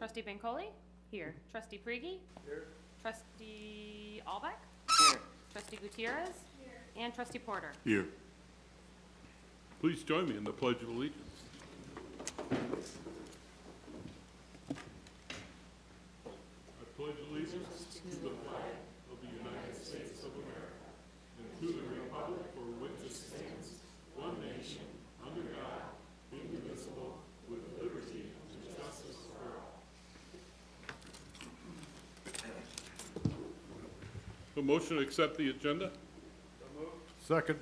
Trustee Bancole? Here. Trustee Prigi? Here. Trustee Albeck? Here. Trustee Gutierrez? Here. And Trustee Porter? Here. Please join me in the Pledge of Allegiance. I pledge allegiance to the flag of the United States of America and to the republic for which it stands, one nation, under God, indivisible, with liberty and justice for all. A motion to accept the agenda? Second.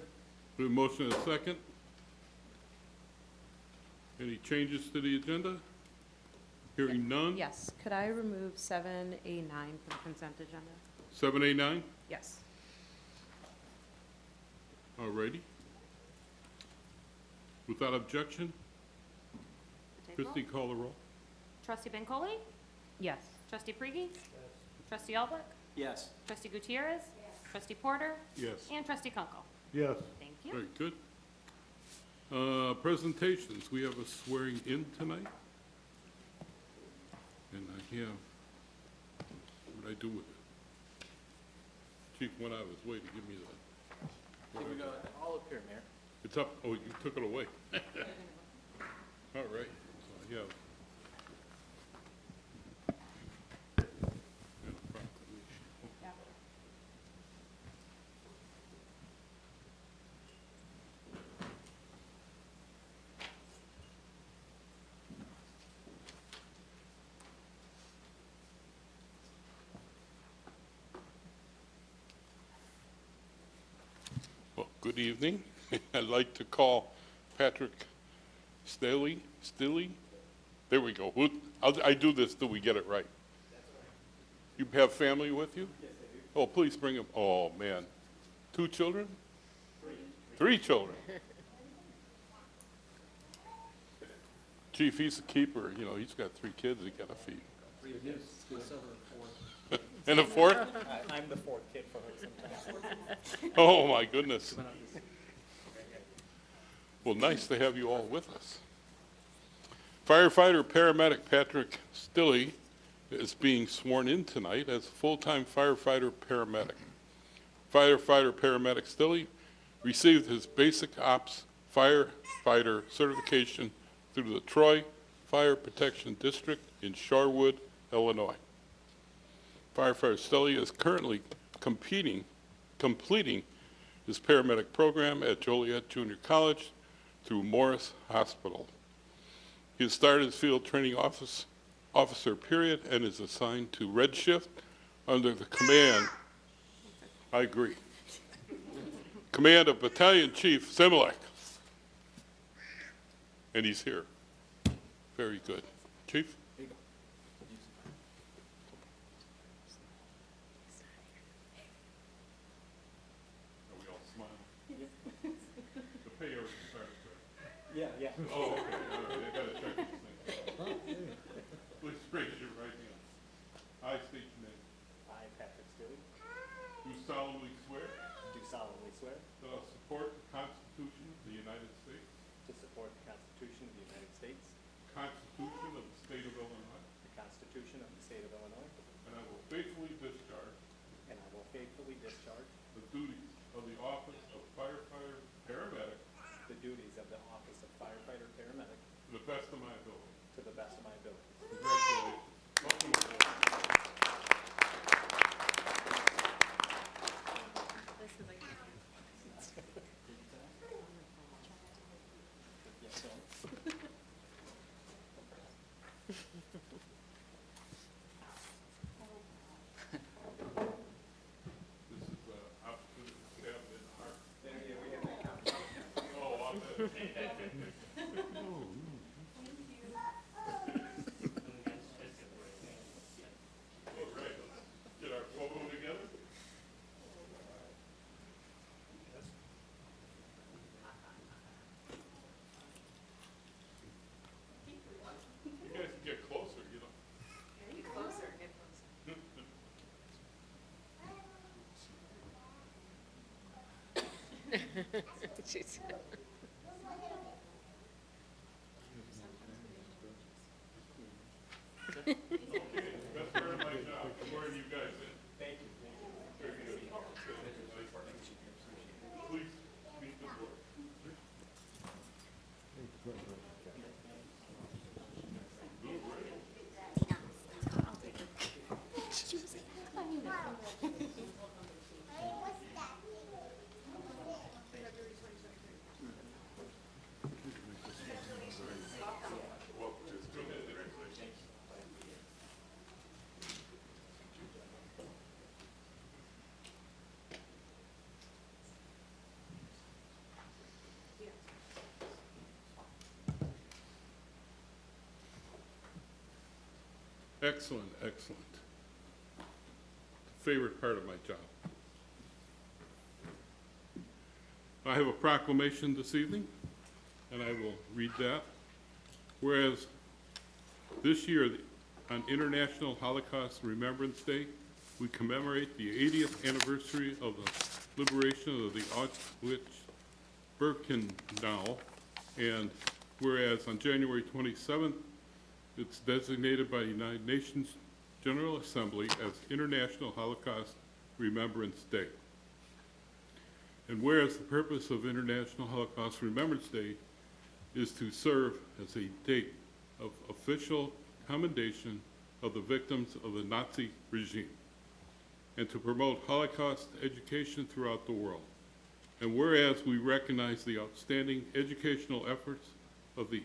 We have a motion and a second. Any changes to the agenda? Hearing none. Yes. Could I remove 7A9 from the consent agenda? 7A9, Yes. all righty. Without objection, Christie, call the roll. Trustee Bancole? Yes. Trustee Prigi? Yes. Trustee Albeck? Yes. Trustee Gutierrez? Yes. Trustee Porter? Yes. And Trustee Kunkel? Yes. Thank you. Very good. Presentations, we have a swearing in tonight. And I have, what I do with it? Chief went out of his way to give me that. Here we go, all up here, Mayor. It's up, oh, you took it away. All right, so I have. and a proclamation. Yeah. Well, good evening. I'd like to call Patrick Stille. There we go. I do this till we get it right. You have family with you? Yes, I do. Oh, please bring them. Oh, man. 2 children? 3 children. Chief, he's a keeper. You know, he's got 3 kids he got to feed. 3 kids, And a 4th? I'm the 4th kid for her sometimes. Oh, my goodness. Well, nice to have you all with us. Firefighter paramedic Patrick Stille is being sworn in tonight as full-time firefighter paramedic. Firefighter paramedic Stille received his basic ops firefighter certification through the Troy Fire Protection District in Shorewood, Illinois. Firefighter Stille is currently completing his paramedic program at Joliet Junior College through Morris Hospital. He has started his field training officer period and is assigned to Red Shift under the command, I agree, command of Battalion Chief Similek. And he's here. Very good. Chief? Are we all smiling? The pay already started, right? Yeah. Oh, okay, all right, I gotta check these things. Please raise your right hand. I state your name. I, Patrick Stille, Do solemnly swear do solemnly swear that I will support the Constitution of the United States, to support the Constitution of the United States, the Constitution of the State of Illinois, the Constitution of the State of Illinois, and I will faithfully discharge and I will faithfully discharge the duties of the office of firefighter paramedic the duties of the office of firefighter paramedic to the best of my ability. to the best of my ability. Congratulations. Welcome aboard. Yes, sir. This is opportunity to stab it in the heart. We have that copy. Oh, I'll bet. All right, let's get our photo together. You guys can get closer, you know. Get closer, get closer. Jeez. Best part of my job, supporting you guys in. Thank you. Please, meet the board. Excellent, excellent. Favorite part of my job. I have a proclamation this evening, and I will read that. Whereas this year, on International Holocaust Remembrance Day, we commemorate the 80th anniversary of the liberation of the Auschwitz-Birkenau, and whereas on January 27th, it's designated by the United Nations General Assembly as International Holocaust Remembrance Day. And whereas the purpose of International Holocaust Remembrance Day is to serve as a date of official commendation of the victims of the Nazi regime and to promote Holocaust education throughout the world. And whereas we recognize the outstanding educational efforts of the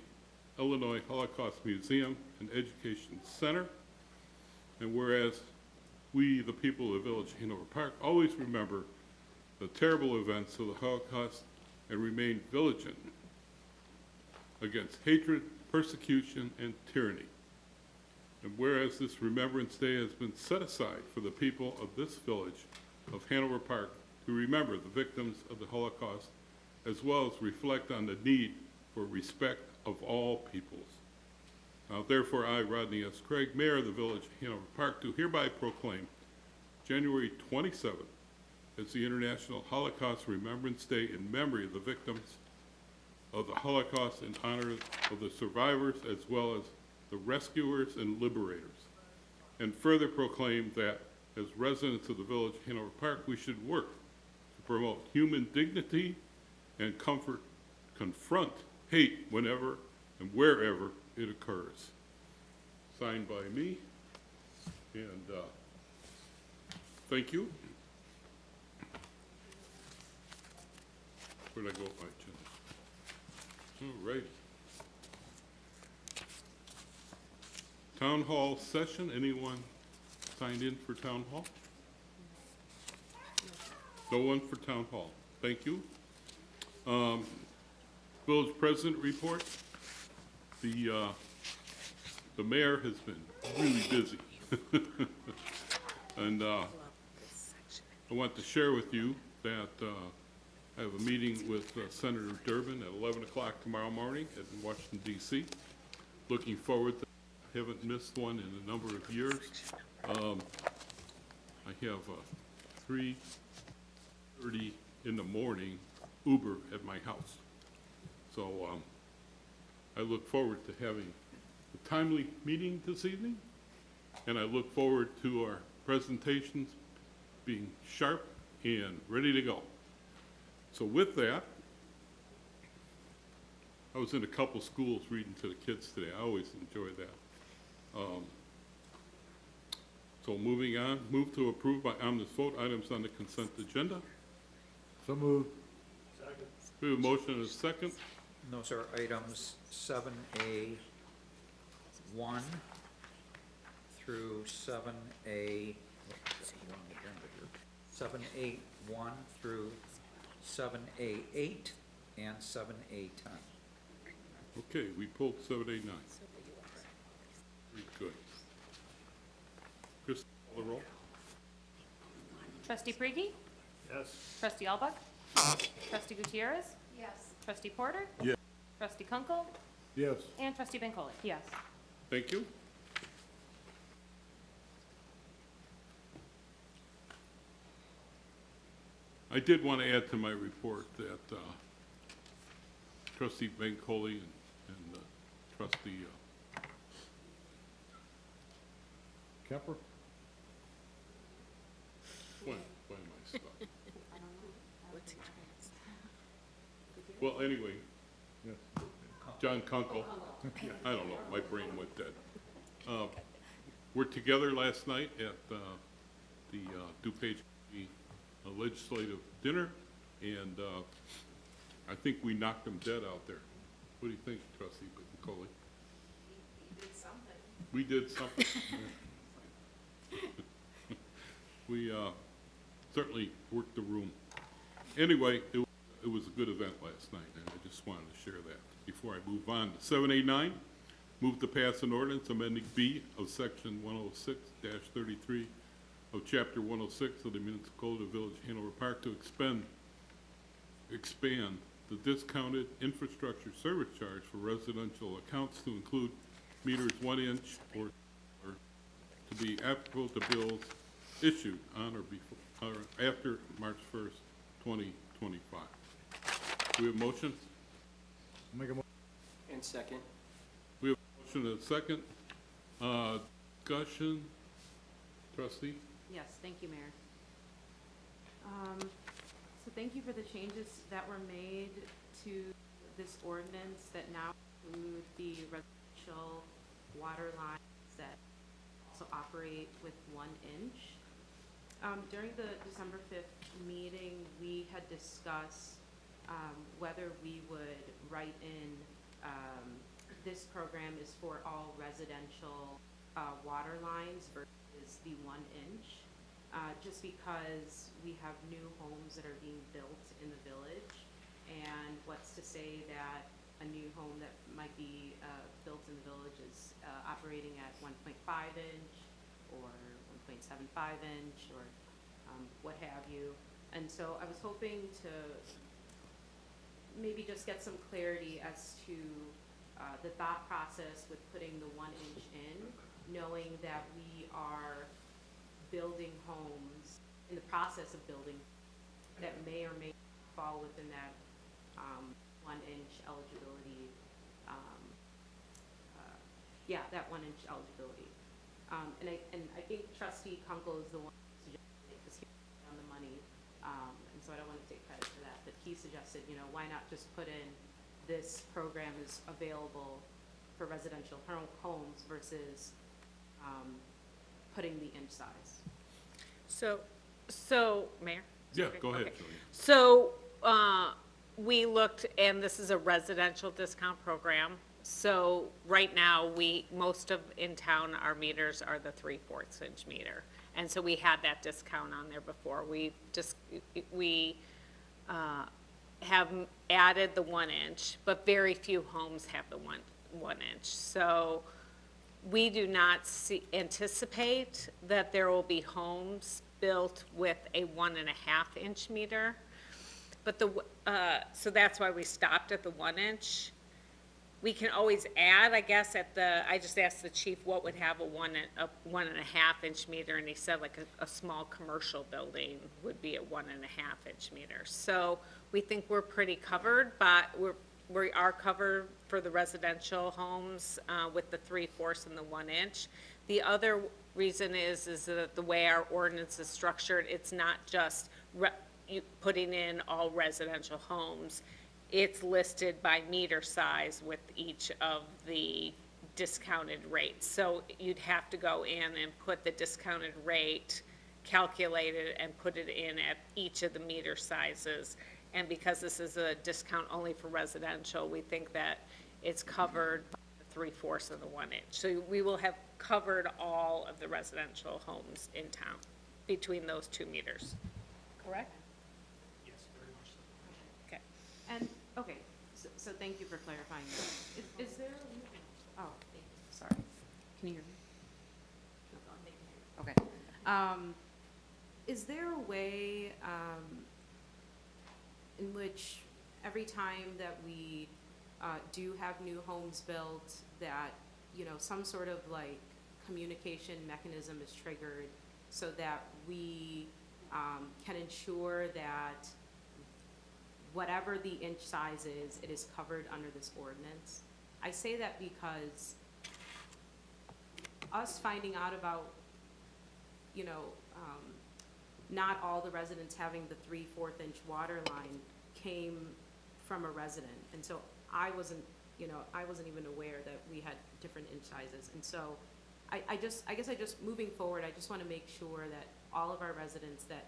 Illinois Holocaust Museum and Education Center, and whereas we, the people of the Village of Hanover Park, always remember the terrible events of the Holocaust and remain vigilant against hatred, persecution, and tyranny. And whereas this Remembrance Day has been set aside for the people of this village of Hanover Park to remember the victims of the Holocaust, as well as reflect on the need for respect of all peoples. Now, therefore, I, Rodney S. Craig, Mayor of the Village of Hanover Park, do hereby proclaim January 27th as the International Holocaust Remembrance Day in memory of the victims of the Holocaust, in honor of the survivors as well as the rescuers and liberators. And further proclaim that as residents of the Village of Hanover Park, we should work to promote human dignity and confront hate whenever and wherever it occurs. Signed by me, and thank you. Where'd I go with my agenda? All right. Town hall session, anyone signed in for town hall? No one for town hall, thank you. Village President report. The mayor has been really busy. And I want to share with you that I have a meeting with Senator Durbin at 11 o'clock tomorrow morning in Washington, D.C. Looking forward to, haven't missed one in a number of years. I have 3:30 in the morning Uber at my house. So I look forward to having a timely meeting this evening, and I look forward to our presentations being sharp and ready to go. So with that, I was in a couple schools reading to the kids today. I always enjoy that. So moving on, move to approve by omnibus vote items on the consent agenda. So moved. We have a motion and a second. Those are items 7A 1 through 7A, 7A 1 through 7A 8 and 7A 10. Okay, we pulled 789. Very good. Chris, call the roll. Trustee Prigi? Yes. Trustee Albuck? Trustee Gutierrez? Yes. Trustee Porter? Yes. Trustee Kunkel? Yes. And Trustee Bancole? Yes. Thank you. I did want to add to my report that Trustee Bancole and Trustee Kemper? Why am I stuck? Well, anyway, Yes. John Kunkel. I don't know, my brain went dead. We're together last night at the DuPage Legislative Dinner, and I think we knocked them dead out there. What do you think, Trustee Coley? We did something. We certainly worked the room. Anyway, it was a good event last night, and I just wanted to share that. Before I move on to 7A9, move to pass an ordinance amending B of Section 106-33 of Chapter 106 of the Municipal Code of Village of Hanover Park to expand the discounted infrastructure service charge for residential accounts to include meters 1 inch or to be applicable to bills issued on or before or after March 1st, 2025. Do we have a motion? Make a mo- And second. We have a motion and a second. Discussion, trustee? Yes, thank you, Mayor. So thank you for the changes that were made to this ordinance that now include the residential water lines that also operate with 1 inch. During the December 5th meeting, we had discussed whether we would write in this program is for all residential water lines versus the 1 inch. Just because we have new homes that are being built in the village, and what's to say that a new home that might be built in the village is operating at 1.5 inch or 1.75 inch or what have you. And so I was hoping to maybe just get some clarity as to the thought process with putting the 1 inch in, knowing that we are building homes, in the process of building, that may or may fall within that 1 inch eligibility, that 1 inch eligibility. And I think Trustee Kunkel is the one who suggested it, because he was on the money, and so I don't want to take credit for that, but he suggested, why not just put in this program is available for residential homes versus putting the inch size. So, Mayor? Yeah, go ahead, Okay. Julia. So, we looked, and this is a residential discount program. So, right now, most of in town, our meters are the 3/4 inch meter. And so we had that discount on there before. We have added the 1 inch, but very few homes have the one inch. So, we do not anticipate that there will be homes built with a 1.5 inch meter. But so that's why we stopped at the 1 inch. We can always add, I guess, I just asked the chief what would have a 1.5 inch meter, and he said like a small commercial building would be a 1.5 inch meter. So we think we're pretty covered, but we are covered for the residential homes with the 3/4 and the 1 inch. The other reason is that the way our ordinance is structured, it's not just putting in all residential homes. It's listed by meter size with each of the discounted rates. So you'd have to go in and put the discounted rate, calculate it, and put it in at each of the meter sizes. And because this is a discount only for residential, we think that it's covered by the 3/4 of the 1 inch. So we will have covered all of the residential homes in town between those 2 meters. Correct? Yes, very much so. Okay. And, okay, so thank you for clarifying that. Is there, oh, sorry, can you hear me? Okay. Is there a way, in which every time that we do have new homes built, that, some sort of like communication mechanism is triggered so that we can ensure that whatever the inch size is, it is covered under this ordinance? I say that because us finding out about you know, not all the residents having the 3/4 inch water line came from a resident. And so I wasn't even aware that we had different inch sizes. And so I guess moving forward, I just want to make sure that all of our residents that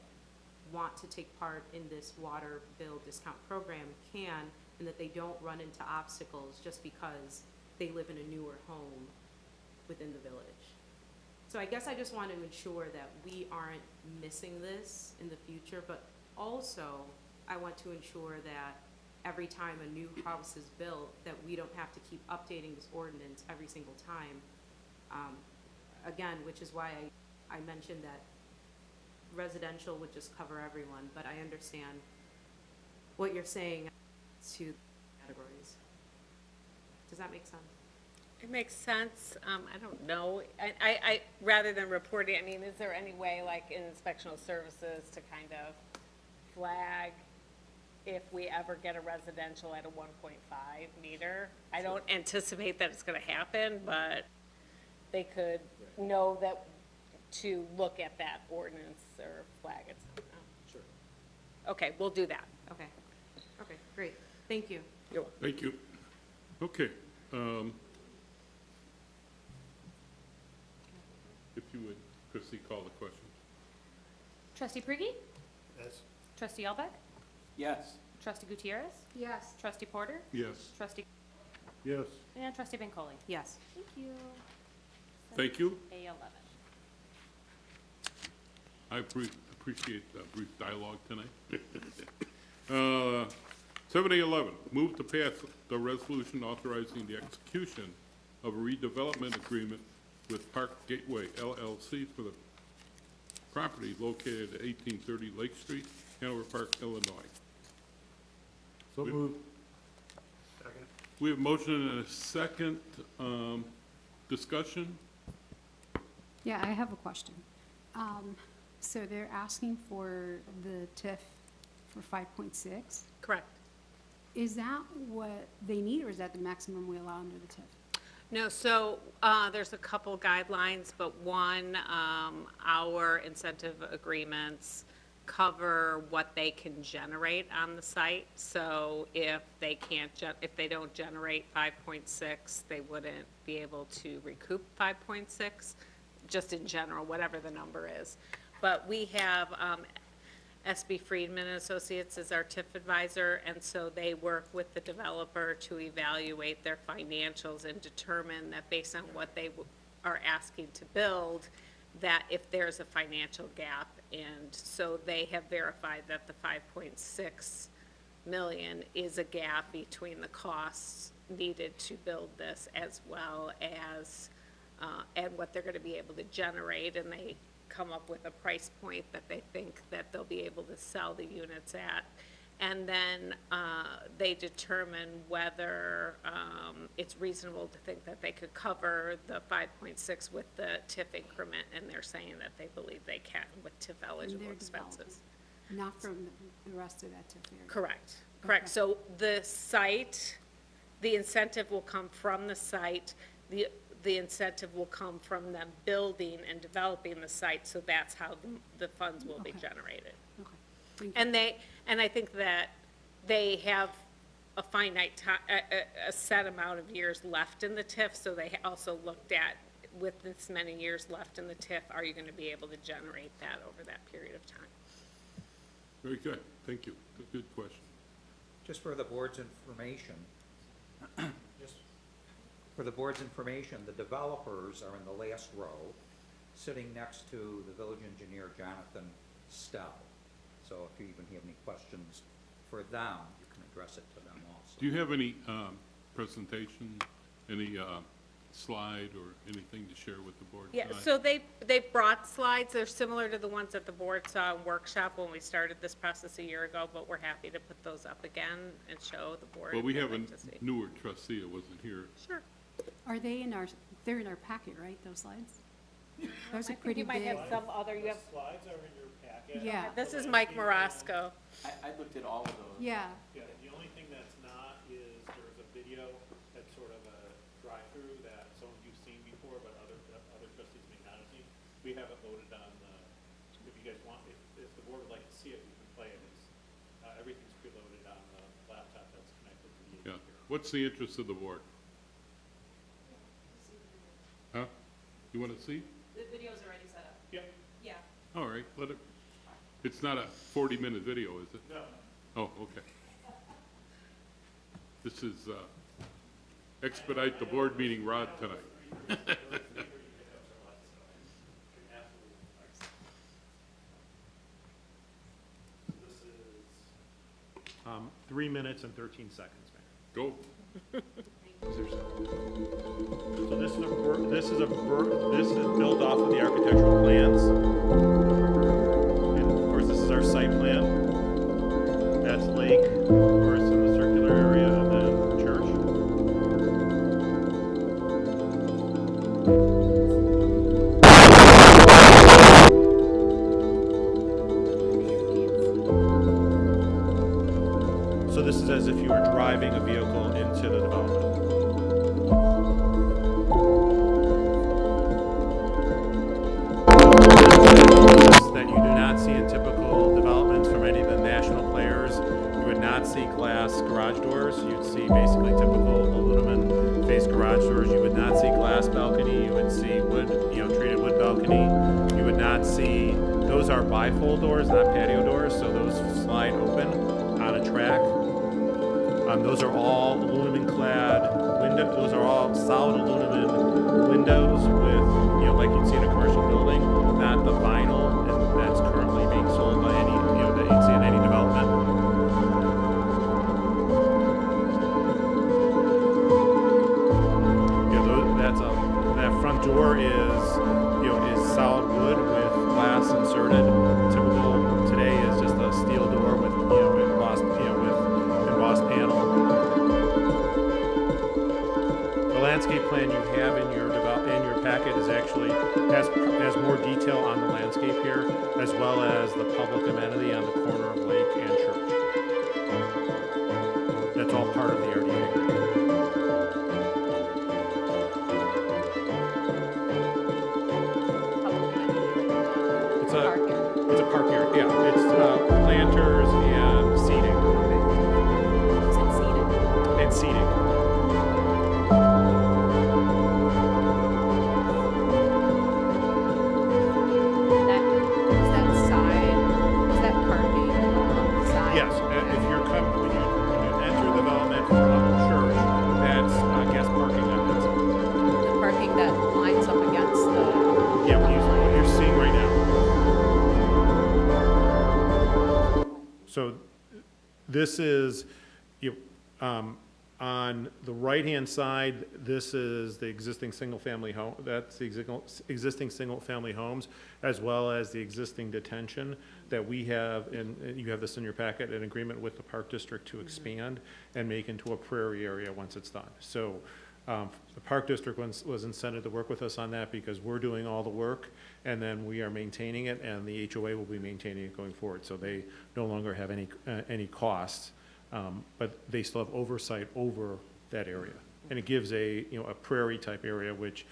want to take part in this water bill discount program can, and that they don't run into obstacles just because they live in a newer home within the village. So I guess I just want to ensure that we aren't missing this in the future, but also I want to ensure that every time a new house is built, that we don't have to keep updating this ordinance every single time. Again, which is why I mentioned that residential would just cover everyone, but I understand what you're saying to categories. Does that make sense? It makes sense. I don't know. I rather than reporting, I mean, is there any way, like in inspectional services, to kind of flag if we ever get a residential at a 1.5 meter? I don't anticipate that it's gonna happen, but they could know that to look at that ordinance or flag it somehow. Sure. Okay, we'll do that. Okay, okay, great, thank you. You're welcome. Thank you. Okay. If you would, Christie, call the question. Trustee Prigi? Yes. Trustee Albeck? Yes. Trustee Gutierrez? Yes. Trustee Porter? Yes. Trustee, Yes. and Trustee Bancole? Yes. Thank you. Thank you. A11. I appreciate the brief dialogue tonight. 7A11, move to pass the resolution authorizing the execution of a redevelopment agreement with Park Gateway LLC for the property located at 1830 Lake Street, Hanover Park, Illinois. So moved. Second. We have motion and a second. Discussion? Yeah, I have a question. So they're asking for the TIF for 5.6. Correct. Is that what they need, or is that the maximum we allow under the TIF? No, so there's a couple guidelines, but one, our incentive agreements cover what they can generate on the site. So if they if they don't generate 5.6, they wouldn't be able to recoup 5.6, just in general, whatever the number is. But we have SB Friedman and Associates as our TIF advisor, and so they work with the developer to evaluate their financials and determine that based on what they are asking to build, that if there's a financial gap. And so they have verified that the 5.6 million is a gap between the costs needed to build this as well as, and what they're gonna be able to generate, and they come up with a price point that they think that they'll be able to sell the units at. And then they determine whether it's reasonable to think that they could cover the 5.6 with the TIF increment, and they're saying that they believe they can with TIF eligible They're expenses. developing, not from the rest of that TIF area? Correct, correct. Okay. So the site, the incentive will come from the site, the incentive will come from them building and developing the site, so that's how the funds will be Okay. generated. Okay, thank you. And I think that they have a finite time, a set amount of years left in the TIF, so they also looked at, with this many years left in the TIF, are you gonna be able to generate that over that period of time? Very good. Thank you. Good question. Just for the board's information, the developers are in the last row, sitting next to the village engineer, Jonathan Stell. So if you even have any questions for them, you can address it to them also. Do you have any presentation, any slide or anything to share with the board Yeah, tonight? so they brought slides, they're similar to the ones that the board saw in workshop when we started this process a year ago, but we're happy to put those up again and show the board. Well, we what have they'd a like to see. newer trustee that wasn't here. Sure. Are they they're in our packet, right, those slides? Those I are think pretty you might big. have some other, you have, Slides are in your packet. Yeah, this is Mike Marasco. I looked at all of those. yeah, Yeah, the only thing that's not is there's a video that's sort of a drive-through that some of you've seen before, but other trustees may not have seen. We have it loaded on the What's the interest of the board? Huh? You want to see? The video's already set up. Yeah. Yeah. All right, let it, it's not a 40-minute video, is it? No. Oh, okay. This is expedite the board meeting Rod tonight. This is 3 minutes and 13 seconds, Mayor. Go. So this is built off of the architectural plans. And of course, this is our site plan. That's lake, of course, in the circular area, and then church. So this is as if you were driving a vehicle into the development. That you do not see in typical developments from any of the national players. You would not see glass garage doors. You'd see basically typical aluminum faced garage doors. You would not see glass balcony. You would see wood, treated wood balcony. You would not see, those are bifold doors, not patio doors, so those slide open on a track. Those are all aluminum clad windows. Those are all solid aluminum windows with, like you'd see in a commercial building, not the vinyl and that's currently being sold by any, that you'd see in any development. That front door is solid wood with glass inserted. Typical today is just a steel door with, embossed panel. The landscape plan you have in your packet is actually has more detail on the landscape here, as well as the public amenity on the corner of Lake and Church. That's all part of the RDA agreement. It's a park area. Yeah, it's planters and seating. Is it seated? And seating. Is that parking on the side? Yes, if you're when you enter the development from Church, that's guest parking on that side. The parking that lines up against the. Yeah, what you're seeing right now. So this is, on the right-hand side, this is the existing single-family home. That's the existing single-family homes, as well as the existing detention that we have, and you have this in your packet, an agreement with the Park District to expand and make into a prairie area once it's done. So the Park District was incented to work with us on that because we're doing all the work, and then we are maintaining it, and the HOA will be maintaining it going forward. So they no longer have any costs. But they still have oversight over that area. And it gives a prairie type area, which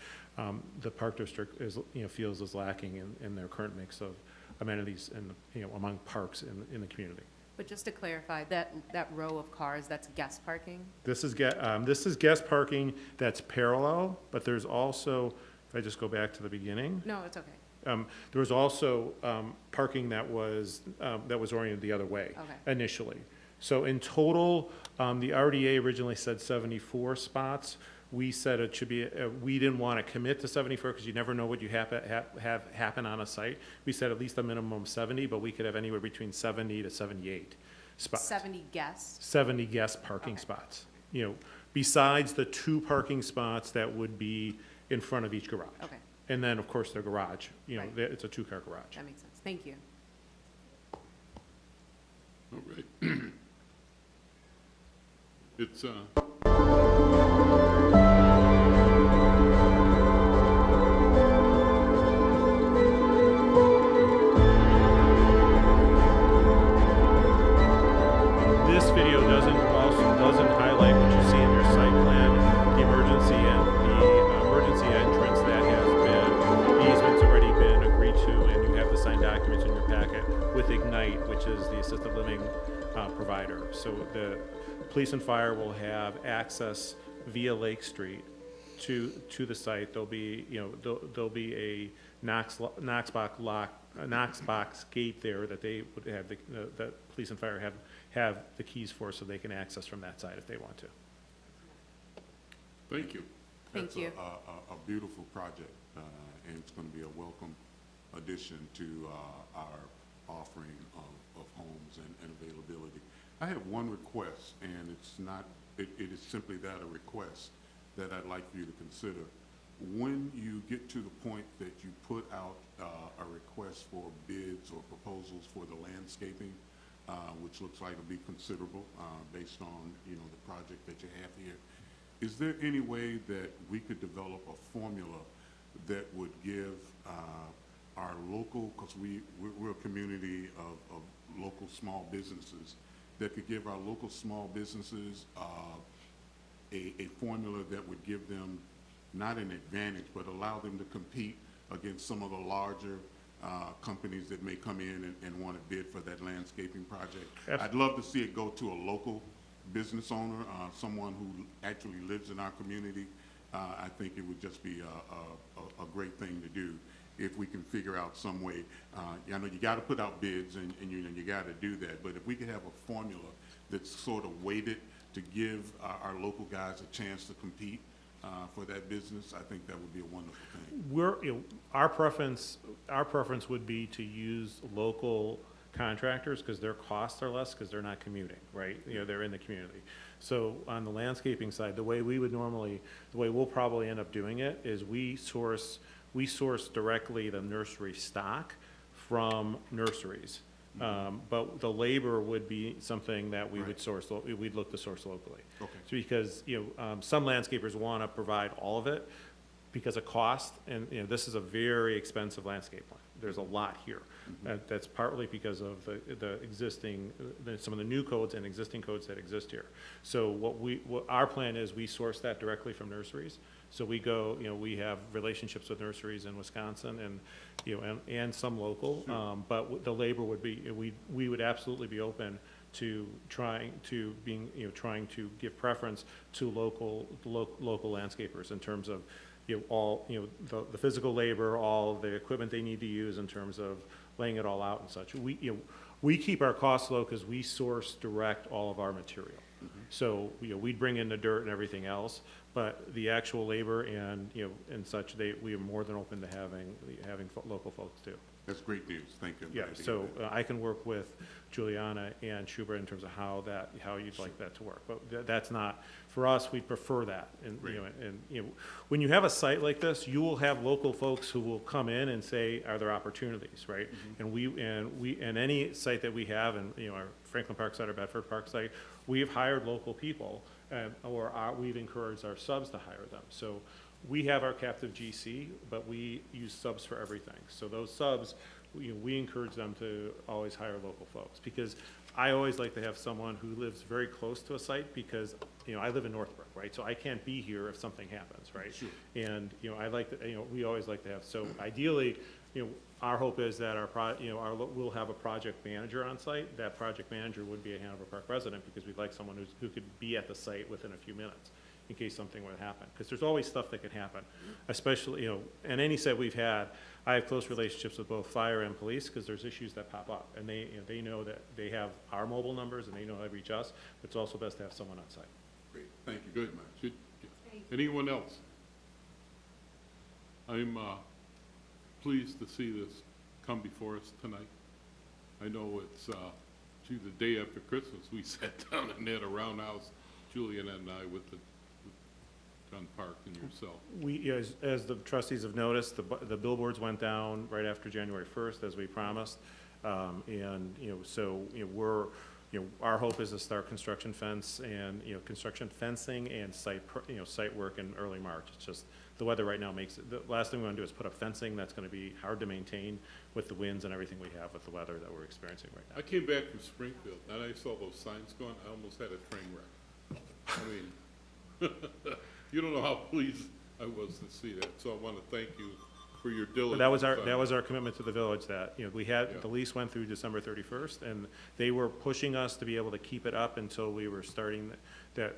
the Park District feels is lacking in their current mix of amenities and, among parks in the community. But just to clarify, that row of cars, that's guest parking? This is guest parking that's parallel, but there's also, if I just go back to the beginning. No, it's okay. There was also parking that was oriented the other way initially. So in total, the RDA originally said 74 spots. We said it should be, we didn't want to commit to 74 because you never know what you have happen on a site. We said at least a minimum of 70, but we could have anywhere between 70 to 78 spots. 70 guests? 70 guest parking spots. Besides the 2 parking spots that would be in front of each garage. Okay. And then, of course, their garage. Right. It's a 2-car garage. That makes sense. Thank you. All right. It's, This video doesn't highlight what you see in your site plan, the emergency entrance that has been, the easement's already been agreed to, and you have the signed documents in your packet with Ignite, which is the assisted living provider. So the police and fire will have access via Lake Street to the site. There'll be, there'll be a Knox box gate there that they would have, the police and fire have the keys for, so they can access from that side if they want to. Thank you. Thank you. A beautiful project, and it's going to be a welcome addition to our offering of homes and availability. I have one request, and it's not, it is simply that, a request that I'd like for you to consider. When you get to the point that you put out a request for bids or proposals for the landscaping, which looks like it'll be considerable based on, the project that you have here, is there any way that we could develop a formula that would give our local, because we're a community of local small businesses, that could give our local small businesses a formula that would give them not an advantage, but allow them to compete against some of the larger companies that may come in and want to bid for that landscaping project. I'd love to see it go to a local business owner, someone who actually lives in our community. I think it would just be a great thing to do if we can figure out some way. I know you got to put out bids and you got to do that, but if we could have a formula that's sort of weighted to give our local guys a chance to compete for that business, I think that would be a wonderful thing. Our preference would be to use local contractors because their costs are less because they're not commuting, right? They're in the community. So on the landscaping side, the way we'll probably end up doing it is we source directly the nursery stock from nurseries. But the labor would be something that we would source, we'd look to source locally. Okay. So because, some landscapers want to provide all of it because of cost, and, this is a very expensive landscape plan. There's a lot here. That's partly because of the existing, some of the new codes and existing codes that exist here. So what our plan is, we source that directly from nurseries. So we go, we have relationships with nurseries in Wisconsin and, and some local, but the labor would be, we would absolutely be open to trying to give preference to local landscapers in terms of, the physical labor, all the equipment they need to use in terms of laying it all out and such. We keep our costs low because we source direct all of our material. So, we'd bring in the dirt and everything else, but the actual labor and, and such, we are more than open to having local folks too. That's great news. Thank you. Yeah, so I can work with Juliana and Schubert in terms of how you'd like that to work. But that's not, for us, we prefer that. And, when you have a site like this, you will have local folks who will come in and say, are there opportunities, right? And any site that we have, and, our Franklin Park site or Bedford Park site, we've hired local people, we've encouraged our subs to hire them. So we have our captive GC, but we use subs for everything. So those subs, we encourage them to always hire local folks, because I always like to have someone who lives very close to a site, because, I live in Northbrook, right? So I can't be here if something happens, right? Sure. And, I like to, we always like to have, so ideally, our hope is that we'll have a project manager on site. That project manager would be a Hanover Park resident, because we'd like someone who could be at the site within a few minutes in case something would happen. Because there's always stuff that could happen, especially, in any site we've had, I have close relationships with both fire and police, because there's issues that pop up, and they know that they have our mobile numbers and they know how to reach us, but it's also best to have someone on site. Great, thank you very much. Anyone else? I'm pleased to see this come before us tonight. I know it's, the day after Christmas, we sat down and had a roundhouse, Julian and I, with John Park and yourself. As the trustees have noticed, the billboards went down right after January 1st, as we promised. Our hope is to start construction construction fencing and site work in early March. It's just, the weather right now makes it, the last thing we want to do is put up fencing that's going to be hard to maintain with the winds and everything we have with the weather that we're experiencing right now. I came back from Springfield, and I saw those signs going, I almost had a train wreck. I mean, you don't know how pleased I was to see that, so I want to thank you for your diligence. But that was our commitment to the village, that, you know, we Yeah. had, the lease went through December 31st, and they were pushing us to be able to keep it up until we were starting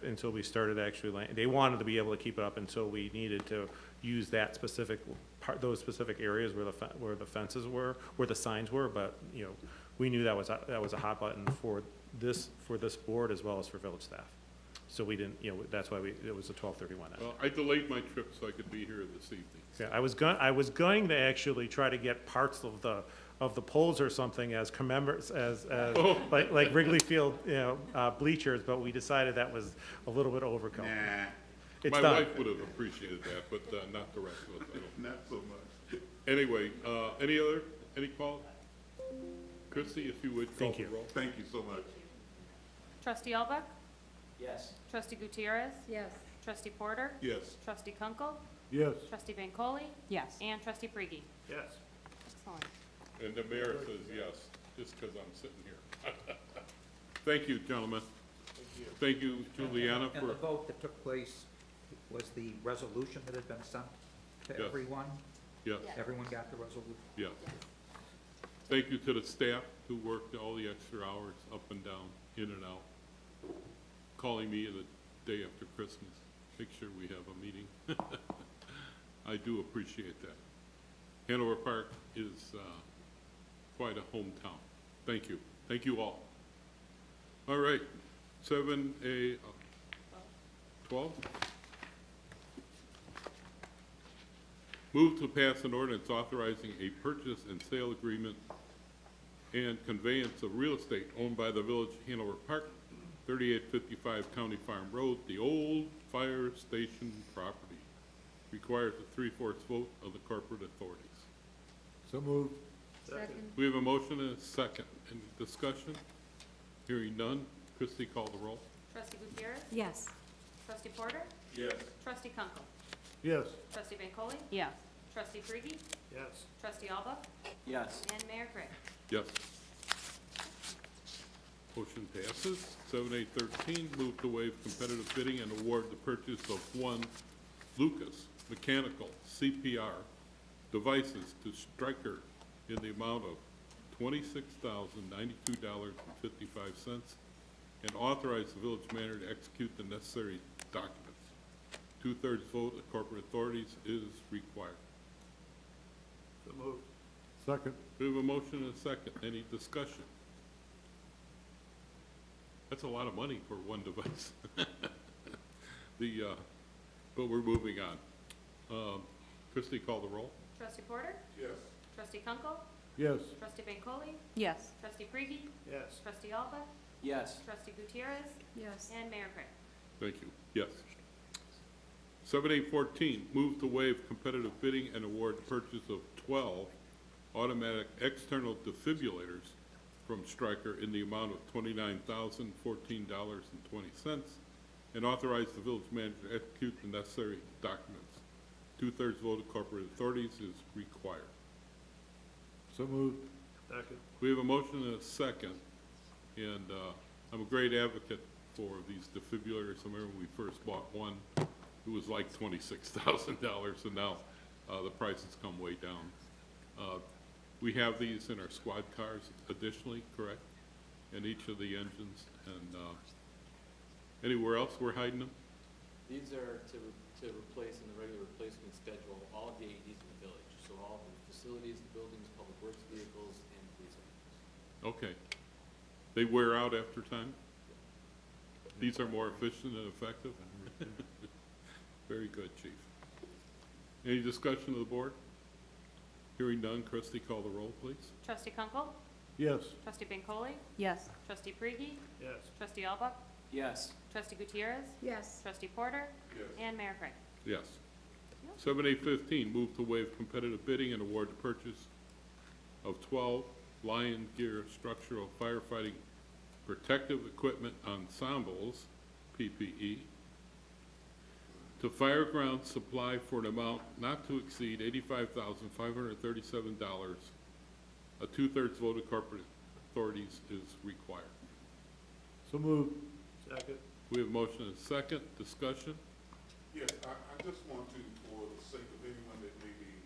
until we started actually, they wanted to be able to keep it up until we needed to use that specific part, those specific areas where the fences were, where the signs were, but, you know, we knew that was a hot button for this board as well as for village staff. So we didn't, you know, that's why it was a 12/31. Well, I delayed my trip so I could be here this evening. Yeah, I was going to actually try to get parts of the poles or something as like Wrigley Field, you know, bleachers, but we decided that was a little bit overkill. Nah, It's My done. wife would have appreciated that, but not the rest of us. I don't. not so much. Anyway, any call? Christie, if you would call Thank the you. roll. Thank you so much. Trustee Albeck? Yes. Trustee Gutierrez? Yes. Trustee Porter? Yes. Trustee Kunkel? Yes. Trustee Bancole? Yes. And Trustee Frigie? Yes. Excellent. And the mayor says yes, just because I'm sitting here. Thank you, gentlemen. Thank you, Juliana, And the for, vote that took place was the resolution that had been sent to Yes. everyone? yes, Everyone got the resolution? yes. Thank you to the staff who worked all the extra hours up and down, in and out, calling me the day after Christmas, make sure we have a meeting. I do appreciate that. Hanover Park is quite a hometown. Thank you. Thank you all. All right, 7A, 12? Move to pass an ordinance authorizing a purchase and sale agreement and conveyance of real estate owned by the Village of Hanover Park, 3855 County Farm Road, the old fire station property. Requires a 3/4 vote of the corporate authorities. So moved. We have a motion and a second. Any discussion? Hearing none. Christie, call the roll. Trustee Gutierrez? Yes. Trustee Porter? Yes. Trustee Kunkel? Yes. Trustee Bancole? Yes. Trustee Frigie? Yes. Trustee Albeck? Yes. And Mayor Craig? Yes. Motion passes. 7A13, move to waive competitive bidding and award the purchase of one Lucas Mechanical CPR devices to Stryker in the amount of $26,092.55 and authorize the village manager to execute the necessary documents. 2/3 vote of corporate authorities is required. So moved. Second. We have a motion and a second. Any discussion? That's a lot of money for one device. But we're moving on. Christie, call the roll. Trustee Porter? Yes. Trustee Kunkel? Yes. Trustee Bancole? Yes. Trustee Frigie? Yes. Trustee Albeck? Yes. Trustee Gutierrez? Yes. And Mayor Craig? Thank you. Yes. 7A14, move to waive competitive bidding and award purchase of 12 automatic external defibrillators from Stryker in the amount of $29,014.20 and authorize the village manager to execute the necessary documents. 2/3 vote of corporate authorities is required. So moved. Second. We have a motion and a second, and I'm a great advocate for these defibrillators. I remember when we first bought one, it was like $26,000, and now the price has come way down. We have these in our squad cars additionally, correct? In each of the engines, and anywhere else we're hiding them? These are to replace in the regular replacement schedule, all of the AEDs in the village. So all of the facilities, buildings, public works vehicles, and police vehicles. Okay. They wear out after time? These are more efficient and effective? Very good, Chief. Any discussion of the board? Hearing none, Christie, call the roll, please. Trustee Kunkel? Yes. Trustee Bancole? Yes. Trustee Frigie? Yes. Trustee Albeck? Yes. Trustee Gutierrez? Yes. Trustee Porter? Yes. And Mayor Craig? Yes. 7A15, move to waive competitive bidding and award the purchase of 12 Lion Gear structural firefighting protective equipment ensembles, PPE, to Fireground Supply for an amount not to exceed $85,537. A 2/3 vote of corporate authorities is required. So moved. Second. We have a motion and a second. Discussion? Yes, I just want to, for the sake of anyone that may be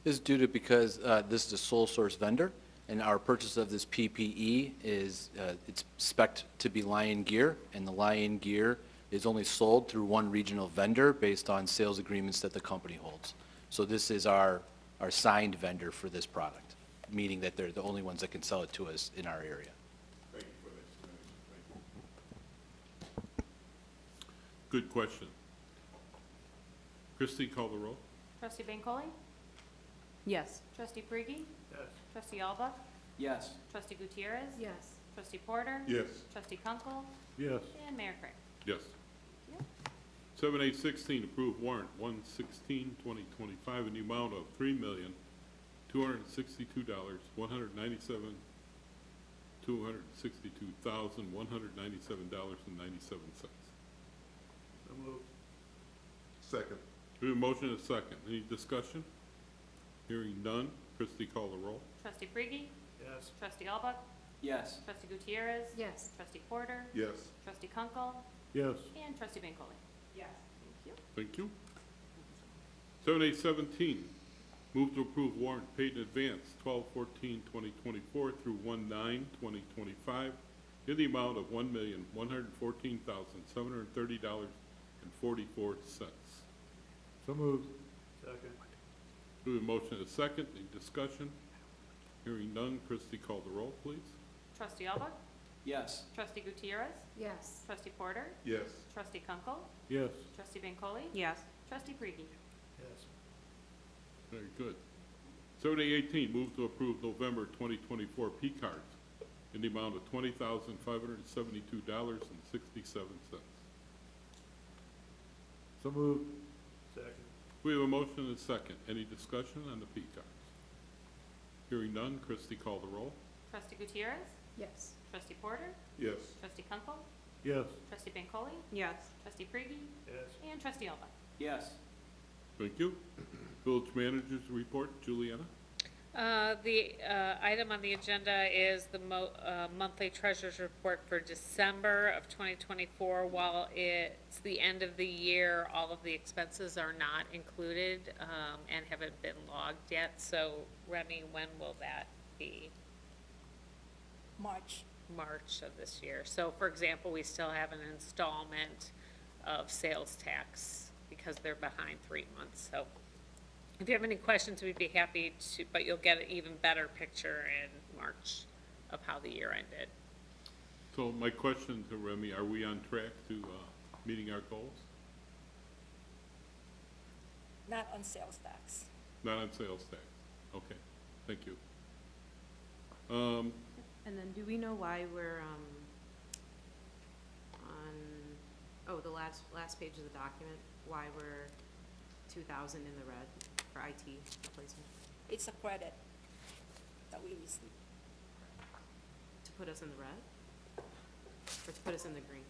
This is due to because this is a sole source vendor, and our purchase of this PPE is, it's spec'd to be Lion Gear, and the Lion Gear is only sold through one regional vendor based on sales agreements that the company holds. So this is our signed vendor for this product, meaning that they're the only ones that can sell it to us in our area. Thank you for the explanation. Thank you. Good question. Christie, call the roll. Trustee Bancole? Yes. Trustee Brigi? Yes. Trustee Alba? Yes. Trustee Gutierrez? Yes. Trustee Porter? Yes. Trustee Kunkel? Yes. And Mayor Craig. Yes. 7816, approve warrant 116-2025 in the amount of $3,262,197, $262,197.97. So moved. Second. We have a motion and a second. Any discussion? Hearing none. Christie, call the roll. Trustee Brigi? Yes. Trustee Alba? Yes. Trustee Gutierrez? Yes. Trustee Porter? Yes. Trustee Kunkel? Yes. And Trustee Bancole. Yes. Thank you. 7817, move to approve warrant paid in advance 12/14/2024 through 1/9/2025 in the amount of $1,114,730.44. So moved. Second. We have a motion and a second. Any discussion? Hearing none. Christie, call the roll, please. Trustee Alba? Yes. Trustee Gutierrez? Yes. Trustee Porter? Yes. Trustee Kunkel? Yes. Trustee Bancole? Yes. Trustee Brigi? Yes. Very good. 7818, move to approve November 2024 P cards in the amount of $20,572.67. So moved. Second. We have a motion and a second. Any discussion on the P cards? Hearing none. Christie, call the roll. Trustee Gutierrez? Yes. Trustee Porter? Yes. Trustee Kunkel? Yes. Trustee Bancole? Yes. Trustee Brigi? Yes. And Trustee Alba? Yes. Thank you. Village Manager's Report, Juliana. The item on the agenda is the monthly treasurer's report for December of 2024. While it's the end of the year, all of the expenses are not included and haven't been logged yet. So Remy, when will that be? March. March of this year. So for example, we still have an installment of sales tax because they're behind 3 months. So if you have any questions, we'd be happy to, but you'll get an even better picture in March of how the year ended. So my question to Remy, are we on track to meeting our goals? Not on sales tax. Not on sales tax. Okay, thank you. And then do we know why we're, on, the last page of the document, why we're 2,000 in the red for IT replacement? It's a credit that we receive. To put us in the red? Or to put us in the green?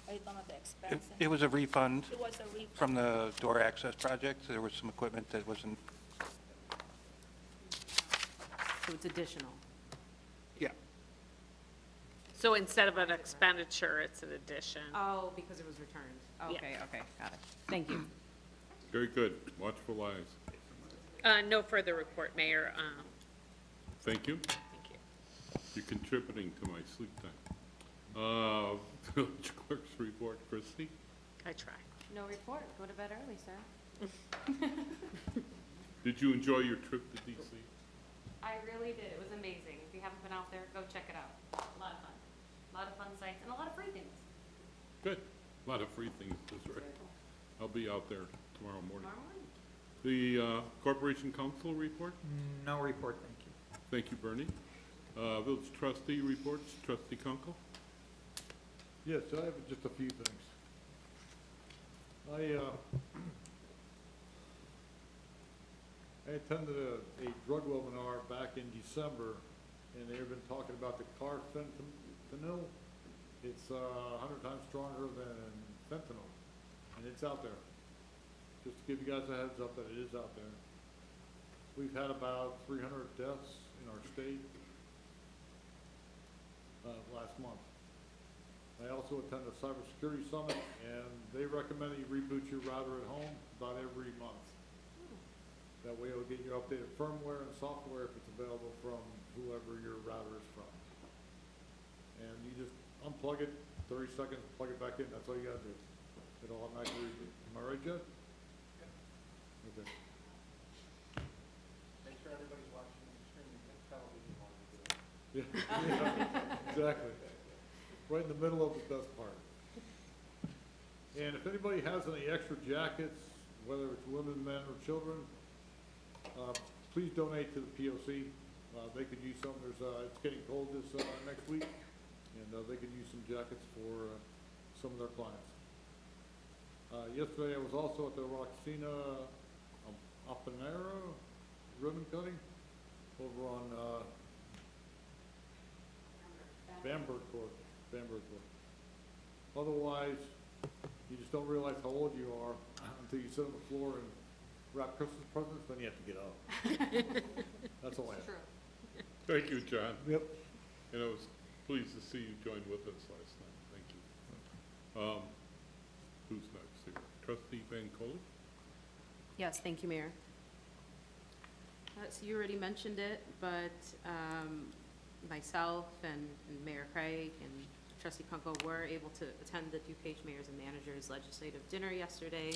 Are you talking about the expense? It was a refund It was a refund. from the door access project. There was some equipment that wasn't, So it's additional. yeah. So instead of an expenditure, it's an addition. Oh, because it was returned. Yeah. Okay, okay, got it. Thank you. Very good. Watchful eyes. No further report, Mayor. Thank you. Thank you. You're contributing to my sleep time. Village Clerk's Report, Christie. I try. No report. Go to bed early, sir. Did you enjoy your trip to DC? I really did. It was amazing. If you haven't been out there, go check it out. A lot of fun. A lot of fun sights and a lot of free things. Good. A lot of free things, that's right. I'll be out there tomorrow morning. Tomorrow morning. The Corporation Council report? No report, thank you. Thank you, Bernie. Village Trustee reports, Trustee Kunkel. Yes, I have just a few things. I attended a drug webinar back in December, and they've been talking about the carfentanil. It's 100 times stronger than fentanyl, and it's out there. Just to give you guys a heads up that it is out there. We've had about 300 deaths in our state last month. I also attended a cybersecurity summit, and they recommend that you reboot your router at home about every month. That way it'll get your updated firmware and software if it's available from whoever your router is from. And you just unplug it, 30 seconds, plug it back in, that's all you gotta do. It'll automatically, am I right, Jed? Okay. Make sure everybody's watching the streaming television while you do it. Yeah, exactly. Right in the middle of the best part. And if anybody has any extra jackets, whether it's women, men, or children, please donate to the POC. They could use some. It's getting cold this next week, and they could use some jackets for some of their clients. Yesterday, I was also at the Roxina Apanera ribbon cutting over on Bamberg Court. Otherwise, you just don't realize how old you are until you sit on the floor and wrap Christmas presents, then you have to get up. That's all I have. Thank you, John. Yep. And I was pleased to see you join with us last night. Thank you. Who's next here? Trustee Van Cole? Yes, thank you, Mayor. So you already mentioned it, but myself and Mayor Craig and Trustee Kunkel were able to attend the DuPage Mayors and Managers Legislative Dinner yesterday,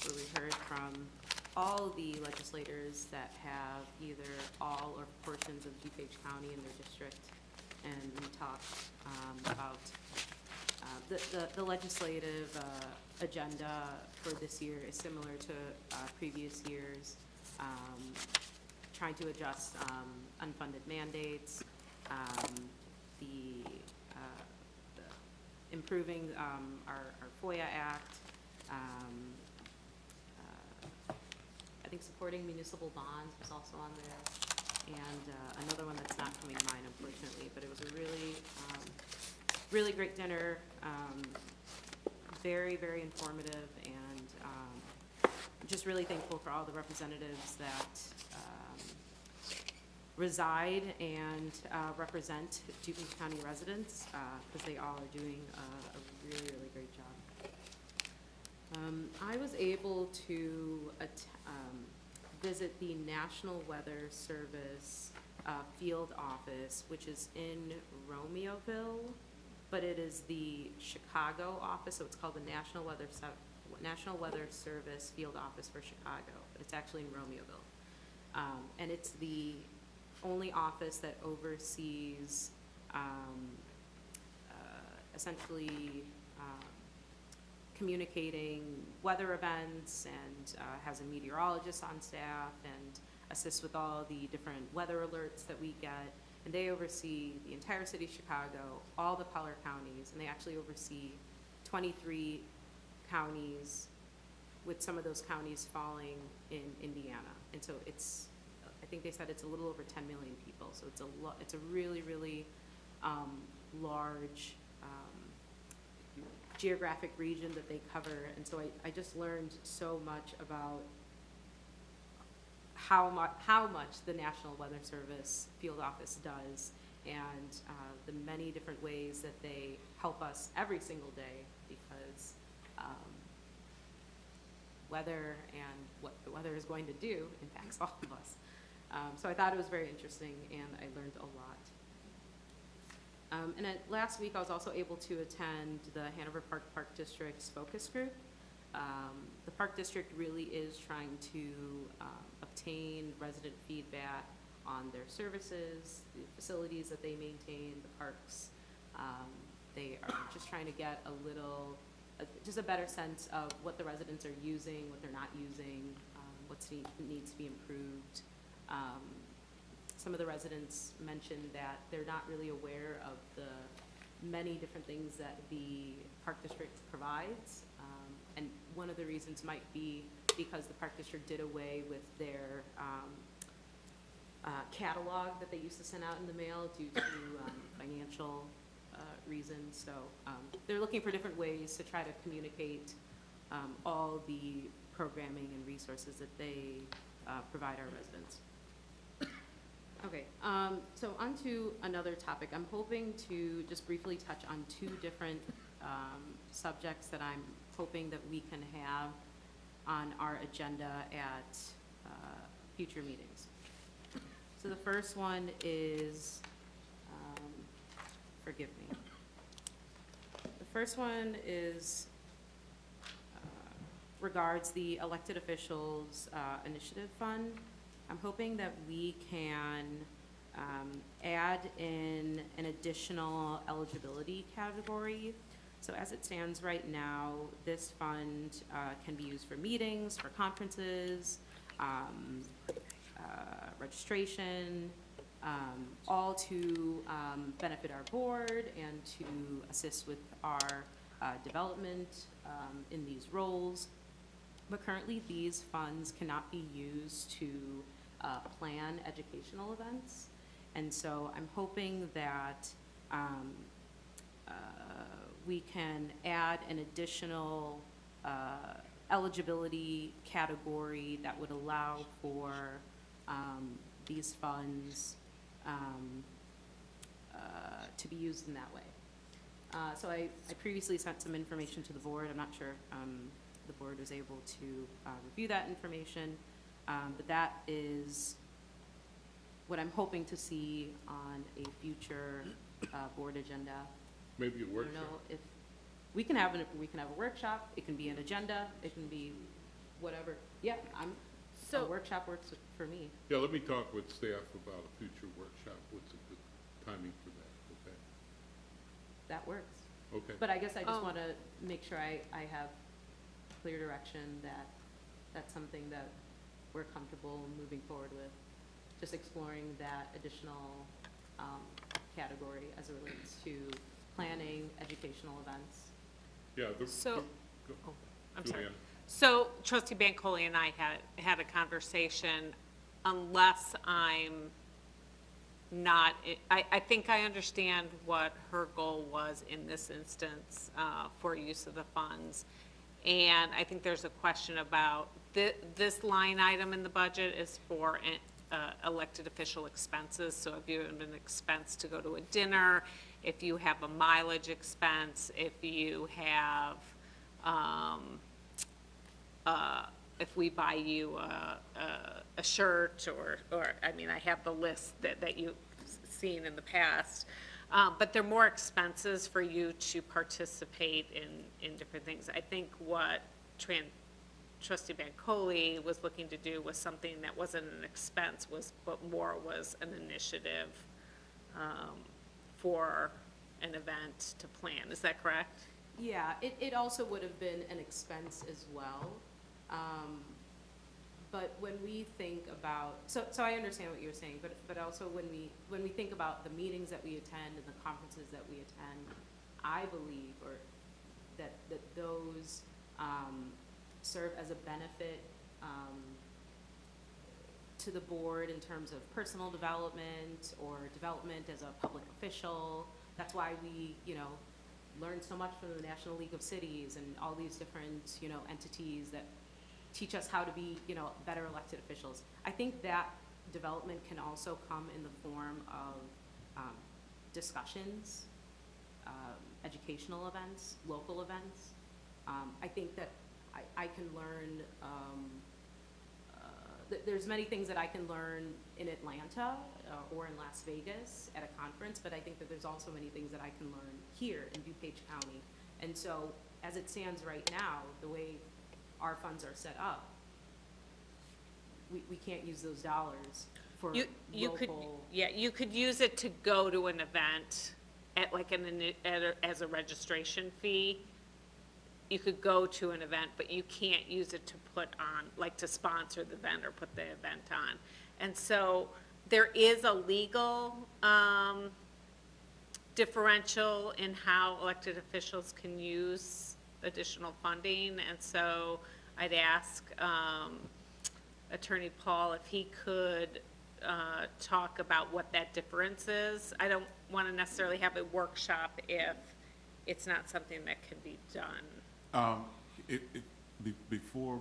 where we heard from all the legislators that have either all or portions of DuPage County in their district, and we talked about the legislative agenda for this year is similar to previous years, trying to adjust unfunded mandates, the improving our FOIA Act, I think supporting municipal bonds was also on there, and another one that's not coming to mind, unfortunately, but it was a really great dinner, very, very informative, and just really thankful for all the representatives that reside and represent DuPage County residents, because they all are doing a really, really great job. I was able to visit the National Weather Service field office, which is in Romeoville, but it is the Chicago office, so it's called the National Weather Service Field Office for Chicago, but it's actually in Romeoville. And it's the only office that oversees essentially communicating weather events, and has a meteorologist on staff and assists with all the different weather alerts that we get. And they oversee the entire city of Chicago, all the Collier counties, and they actually oversee 23 counties, with some of those counties falling in Indiana. And so it's, I think they said it's a little over 10 million people. So it's a really, really large geographic region that they cover. And so I just learned so much about how much the National Weather Service field office does, and the many different ways that they help us every single day, because weather and what the weather is going to do impacts all of us. So I thought it was very interesting, and I learned a lot. Last week I was also able to attend the Hanover Park District's focus group. The Park District really is trying to obtain resident feedback on their services, the facilities that they maintain, the parks. They are just trying to get just a better sense of what the residents are using, what they're not using, what needs to be improved. Some of the residents mentioned that they're not really aware of the many different things that the Park District provides. And one of the reasons might be because the Park District did away with their catalog that they used to send out in the mail due to financial reasons. So they're looking for different ways to try to communicate all the programming and resources that they provide our residents. Okay, so on to another topic. I'm hoping to just briefly touch on two different subjects that I'm hoping that we can have on our agenda at future meetings. So the first one is, forgive me. The first one is, regards the elected officials initiative fund. I'm hoping that we can add in an additional eligibility category. So as it stands right now, this fund can be used for meetings, for conferences, registration, all to benefit our board and to assist with our development in these roles. But currently, these funds cannot be used to plan educational events. And so I'm hoping that we can add an additional eligibility category that would allow for these funds to be used in that way. So I previously sent some information to the board. I'm not sure the board was able to review that information, but that is what I'm hoping to see on a future board agenda. Maybe a I workshop. don't know if, we can have a workshop, it can be an agenda, it can be whatever. Yeah, a workshop works for me. Yeah, let me talk with staff about a future workshop. What's a good timing for that, okay? That works. Okay. But I guess I just want to make sure I have clear direction that that's something that we're comfortable moving forward with. Just exploring that additional category as it relates to planning educational events. Yeah. I'm sorry. Julianne. So trustee Bancole and I had a conversation, unless I'm not, I think I understand what her goal was in this instance for use of the funds. And I think there's a question about, this line item in the budget is for elected official expenses. So if you have an expense to go to a dinner, if you have a mileage expense, if you have, if we buy you a shirt or I mean, I have the list that you've seen in the past. But they're more expenses for you to participate in different things. I think what trustee Bancole was looking to do was something that wasn't an expense, but more was an initiative for an event to plan. Is that correct? Yeah, it also would have been an expense as well. But when we think about, so I understand what you're saying, but also when we think about the meetings that we attend and the conferences that we attend, I believe that those serve as a benefit to the board in terms of personal development or development as a public official. That's why we, learn so much from the National League of Cities and all these different, entities that teach us how to be, better elected officials. I think that development can also come in the form of discussions, educational events, local events. I think that I can learn, there's many things that I can learn in Atlanta or in Las Vegas at a conference, but I think that there's also many things that I can learn here in DuPage County. And so as it stands right now, the way our funds are set up, we can't use those dollars for local. You could use it to go to an event at like as a registration fee. You could go to an event, but you can't use it to put on, like to sponsor the event or put the event on. And so there is a legal differential in how elected officials can use additional funding. And so I'd ask Attorney Paul if he could talk about what that difference is. I don't want to necessarily have a workshop if it's not something that can be done. Before,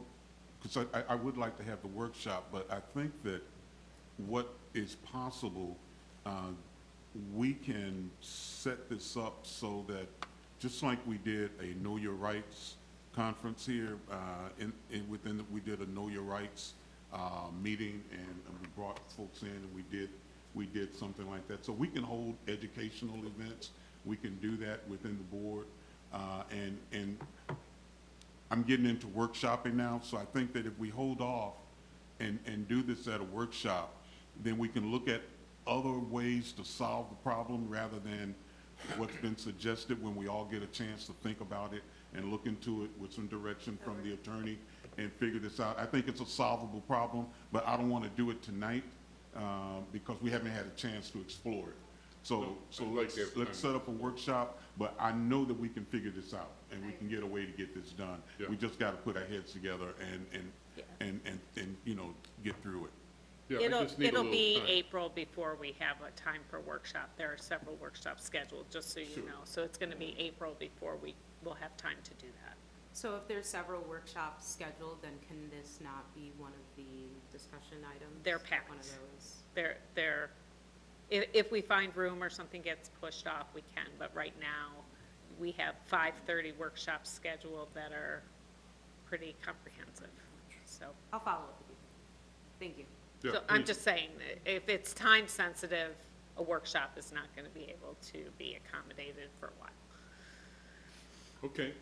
because I would like to have the workshop, but I think that what is possible, we can set this up so that, just like we did a Know Your Rights conference here, we did a Know Your Rights meeting, and we brought folks in, and we did something like that. So we can hold educational events. We can do that within the board. And I'm getting into workshopping now, so I think that if we hold off and do this at a workshop, then we can look at other ways to solve the problem rather than what's been suggested when we all get a chance to think about it and look into it with some direction from the attorney and figure this out. I think it's a solvable problem, but I don't want to do it tonight because we haven't had a chance to explore it. So I'd like to have let's set up a workshop, but I know that we can figure this out and we can get a way to get this done. Yeah. We just got to put our heads together and you know, get through it. Yeah, I just need a It'll little be time. April before we have a time for workshop. There are several workshops scheduled, just so you Sure. know. So it's gonna be April before we will have time to do that. So if there's several workshops scheduled, then can this not be one of the discussion items? They're One packed. of those? If we find room or something gets pushed off, we can, but right now, we have 5:30 workshops scheduled that are pretty comprehensive, so. I'll follow up with you. Thank you. Yeah, So I'm please. just saying, that if it's time sensitive, a workshop is not gonna be able to be accommodated for a while. Okay,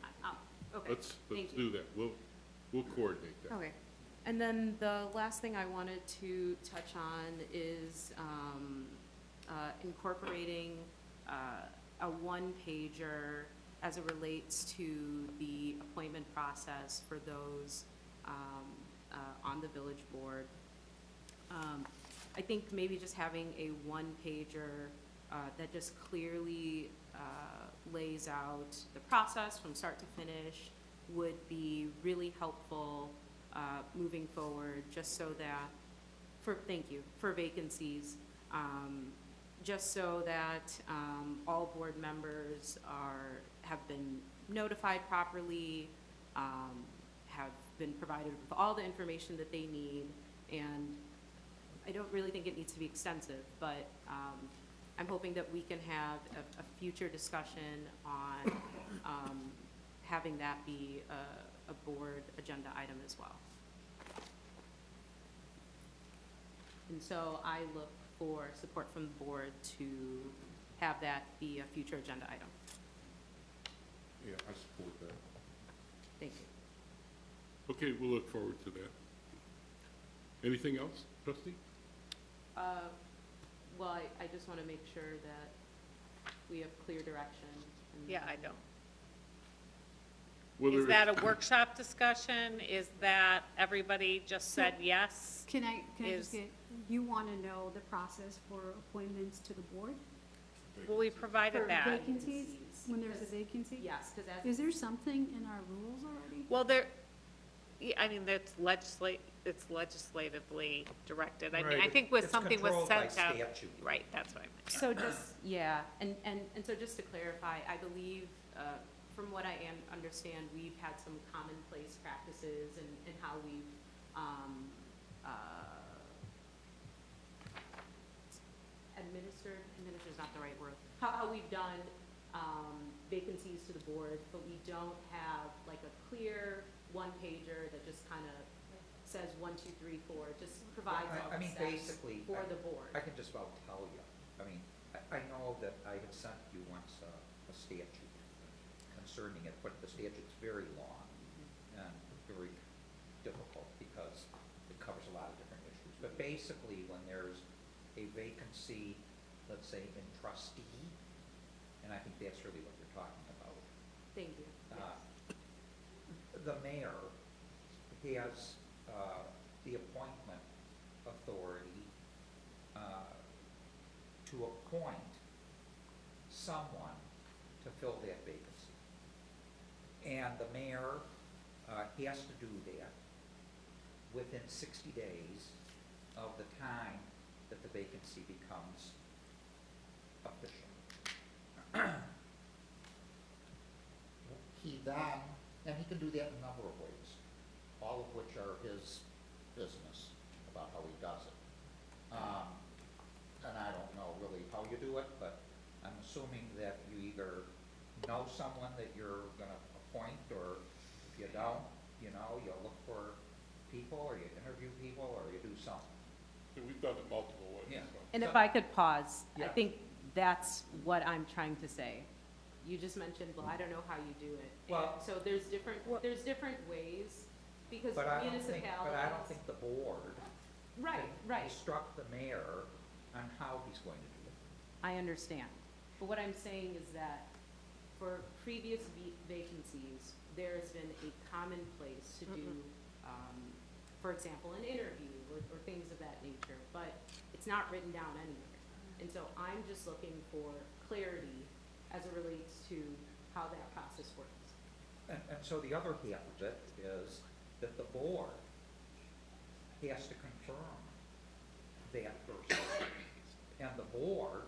Okay, let's thank you. do that. We'll coordinate that. Okay. And then the last thing I wanted to touch on is incorporating a one-pager as it relates to the appointment process for those on the village board. I think maybe just having a one-pager that just clearly lays out the process from start to finish would be really helpful moving forward, just so that, thank you, for vacancies, just so that all board members have been notified properly, have been provided with all the information that they need, and I don't really think it needs to be extensive, but I'm hoping that we can have a future discussion on having that be a board agenda item as well. And so I look for support from the board to have that be a future agenda item. Yeah, I support that. Thank you. Okay, we'll look forward to that. Anything else, trustee? Well, I just want to make sure that we have clear direction. and- Yeah, I don't. Whether Is that it's- a workshop discussion? Is that everybody just said yes? Can I Is- just get, you want to know the process for appointments to the board? Well, we provided For that. vacancies, when there's a vacancy? Yes, because as. Is there something in our rules already? Well, I mean, it's legislatively directed. I mean, I Right. think with It's something was controlled by sent out. statute. Right, that's what I meant. yeah. So just, yeah, and so just to clarify, I believe, from what I understand, we've had some commonplace practices in how we've, administer's not the right word, how we've done, vacancies to the board, but we don't have like a clear one-pager that just kind of says 1, 2, 3, 4, just provides all I the mean, steps basically, for the board. I can just about tell you. I mean, I know that I had sent you once a statute concerning it, but the statute's very long and very difficult because it covers a lot of different issues. But basically, when there's a vacancy, let's say in trustee, and I think that's really what you're talking about. Thank you. The mayor has the appointment authority to appoint someone to fill that vacancy. And the mayor has to do that within 60 days of the time that the vacancy becomes official. He then, and he can do that in a number of ways, all of which are his business about how he does it. And I don't know really how you do it, but I'm assuming that you either know someone that you're gonna appoint, or if you don't, you know, you'll look for people, or you interview people, or you do something. We've done it multiple ways. Yeah. so. And if I could pause, I Yeah. think that's what I'm trying to say. You just mentioned, well, I don't know how you do it. And Well- so there's different ways, because But I don't municipalities. think the board Right, can right. instruct the mayor on how he's going to do it. I understand. But what I'm saying is that for previous vacancies, there's been a common place to do, for example, an interview or things of that nature, but it's not written down anywhere. And so I'm just looking for clarity as it relates to how that process works. And so the other half of it is that the board has to confirm that person. And the board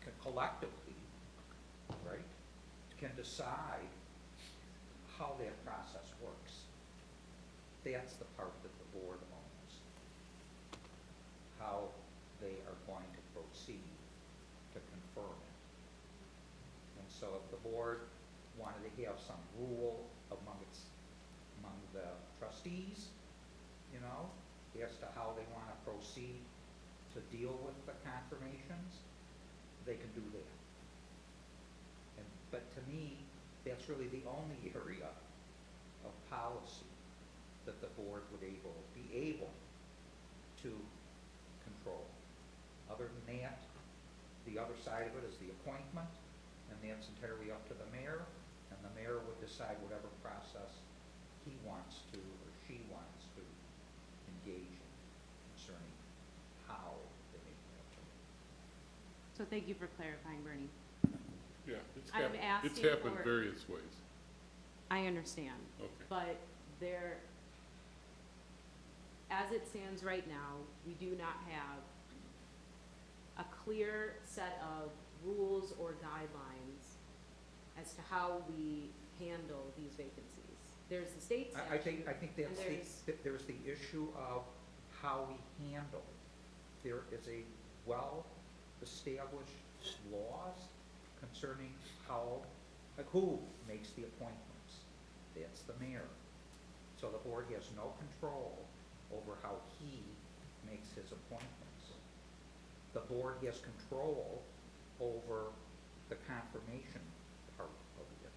can collectively, right, can decide how that process works. That's the part that the board owns. How they are going to proceed to confirm it. And so if the board wanted to have some rule among the trustees, you know, as to how they want to proceed to deal with the confirmations, they can do that. But to me, that's really the only area of policy that the board would be able to control. Other than that, the other side of it is the appointment, and that's entirely up to the mayor, and the mayor would decide whatever process he wants to or she wants to engage in concerning how they make that change. So thank you for clarifying, Bernie. Yeah, it's I'm happened, it's asking happened for- various ways. I understand. Okay. But there, as it stands right now, we do not have a clear set of rules or guidelines as to how we handle these vacancies. There's the state statute. I think that's and there's the issue of how we handle it. There is a well-established laws concerning how, like who makes the appointments. That's the mayor. So the board has no control over how he makes his appointments. The board has control over the confirmation part of it.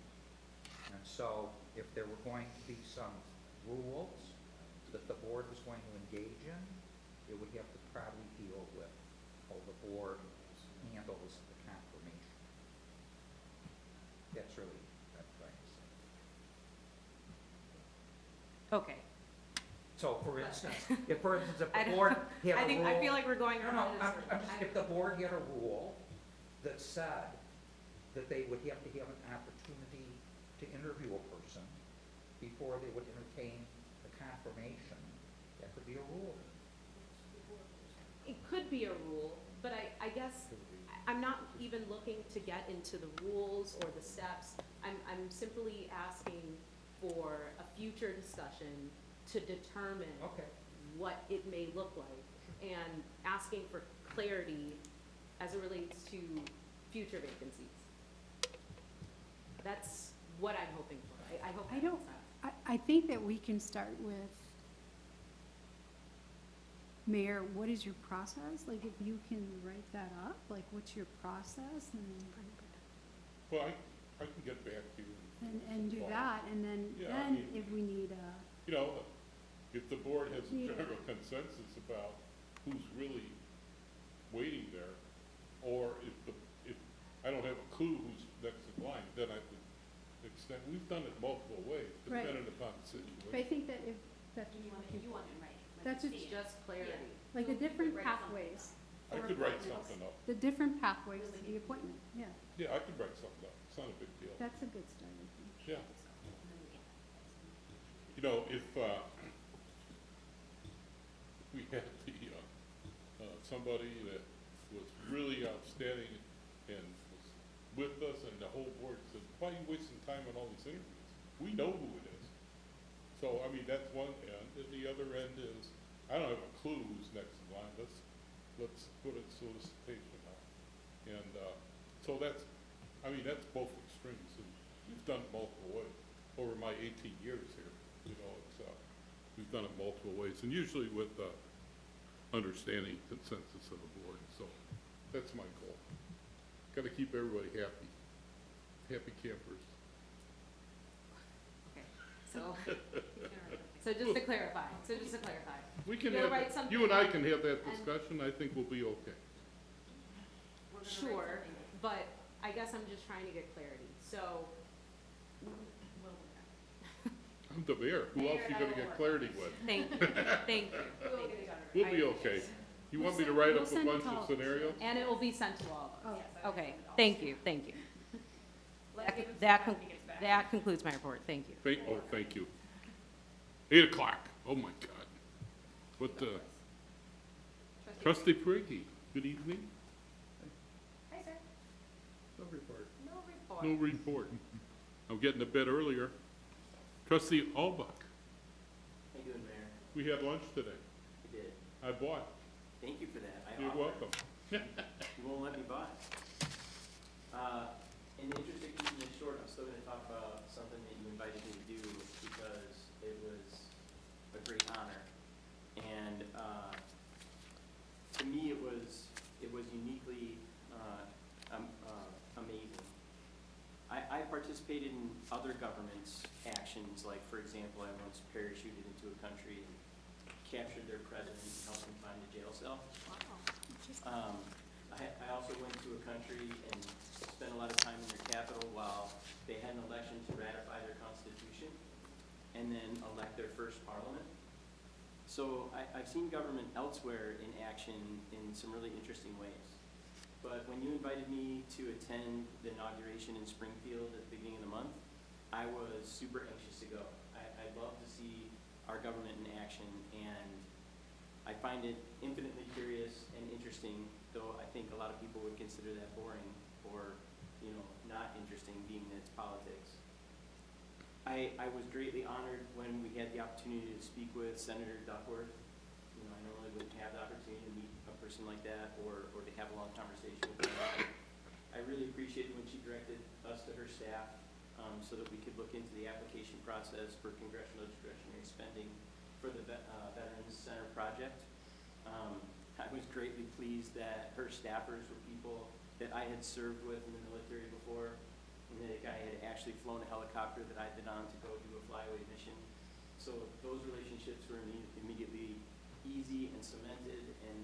And so if there were going to be some rules that the board was going to engage in, it would have to probably deal with how the board handles the confirmation. That's really what I'm trying to say. Okay. So for instance, if the I don't- board had a I think, rule. I feel like we're going No, around in I'm circles. just, if the board had a rule that said that they would have to have an opportunity to interview a person before they would entertain the confirmation, that could be a rule. It could be a rule, but I guess I'm not even looking to get into the rules or the steps. I'm simply asking for a future discussion to determine Okay. what it may look like, and asking for clarity as it relates to future vacancies. That's what I'm hoping for. I hope I that don't, makes sense. I think that we can start with, Mayor, what is your process? Like, if you can write that up, like, what's your process, Well, I can get back to you. and do that, and then, Yeah, I mean- if we need You know, if the board has a Yeah. general consensus about who's really waiting there, or if I don't have a clue who's next in line, then I would extend, we've done it multiple ways, Right. depending upon the but I situation. think that if, that's, You want it right. that's It's just clarity. like the different Write something pathways, I for could write appointments. something up. The different pathways to the appointment, yeah, Yeah, I could write something up. It's not a big deal. that's a good start, I think. Yeah. You know, if we had somebody that was really outstanding and was with us, and the whole board said, why are you wasting time on all these interviews? We know who it is. So, I mean, that's one end, and the other end is, I don't have a clue who's next in line, let's put a solicitation out. And, so that's, I mean, that's both extremes, and we've done it multiple ways over my 18 years here, you know, it's, We've done it multiple ways, and usually with understanding consensus of the board, so that's my goal. Got to keep everybody happy, happy campers. Okay, so, so just to clarify, We can You'll have, write something you and I up can have that and- discussion, I think we'll be okay. We're gonna write sure, something. but I guess I'm just trying to get clarity, so, We'll work on it. I'm the mayor, who else you gonna get clarity with? thank you, thank you. We'll get it done. We'll be okay. You want me to write We'll up a send it bunch to all of of us. scenarios? And it will be sent to all of us. Yes, I will Okay, send it all. thank you, thank you. Let's give him some That, time when he gets back. that concludes my report, thank you. Thank you. 8 o'clock, oh my God. What, Trustee Perigee, good evening. Hi, sir. No report. No report. No report. I'm getting to bed earlier. Trustee Albuck, How you doing, Mayor? we had lunch today. You did. I bought. Thank you for that. I You're offered. welcome. You won't let me buy. In the interest of keeping this short, I'm still gonna talk about something that you invited me to do because it was a great honor. And, to me, it was uniquely, amazing. I participated in other governments' actions, like, for example, I once parachuted into a country and captured their president and helped him find a jail cell. I also went to a country and spent a lot of time in their capital while they had an election to ratify their constitution and then elect their first parliament. So I've seen government elsewhere in action in some really interesting ways. But when you invited me to attend the inauguration in Springfield at the beginning of the month, I was super anxious to go. I love to see our government in action, and I find it infinitely curious and interesting, though I think a lot of people would consider that boring or, not interesting, being that it's politics. I was greatly honored when we had the opportunity to speak with Senator Duckworth. I normally wouldn't have the opportunity to meet a person like that or to have a long conversation with her. I really appreciated when she directed us to her staff so that we could look into the application process for congressional discretionary spending for the Veterans Center project. I was greatly pleased that her staffers were people that I had served with in the military before, and that I had actually flown a helicopter that I'd been on to go do a flyaway mission. So those relationships were immediately easy and cemented, and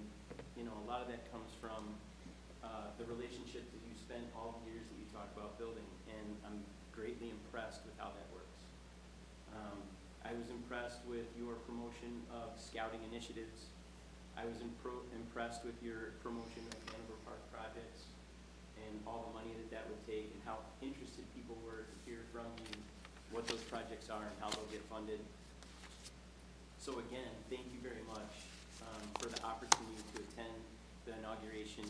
a lot of that comes from the relationships that you spent all the years that you talk about building, and I'm greatly impressed with how that works. I was impressed with your promotion of scouting initiatives. I was impressed with your promotion of Hanover Park projects and all the money that would take and how interested people were to hear from you what those projects are and how they'll get funded. So again, thank you very much for the opportunity to attend the inauguration,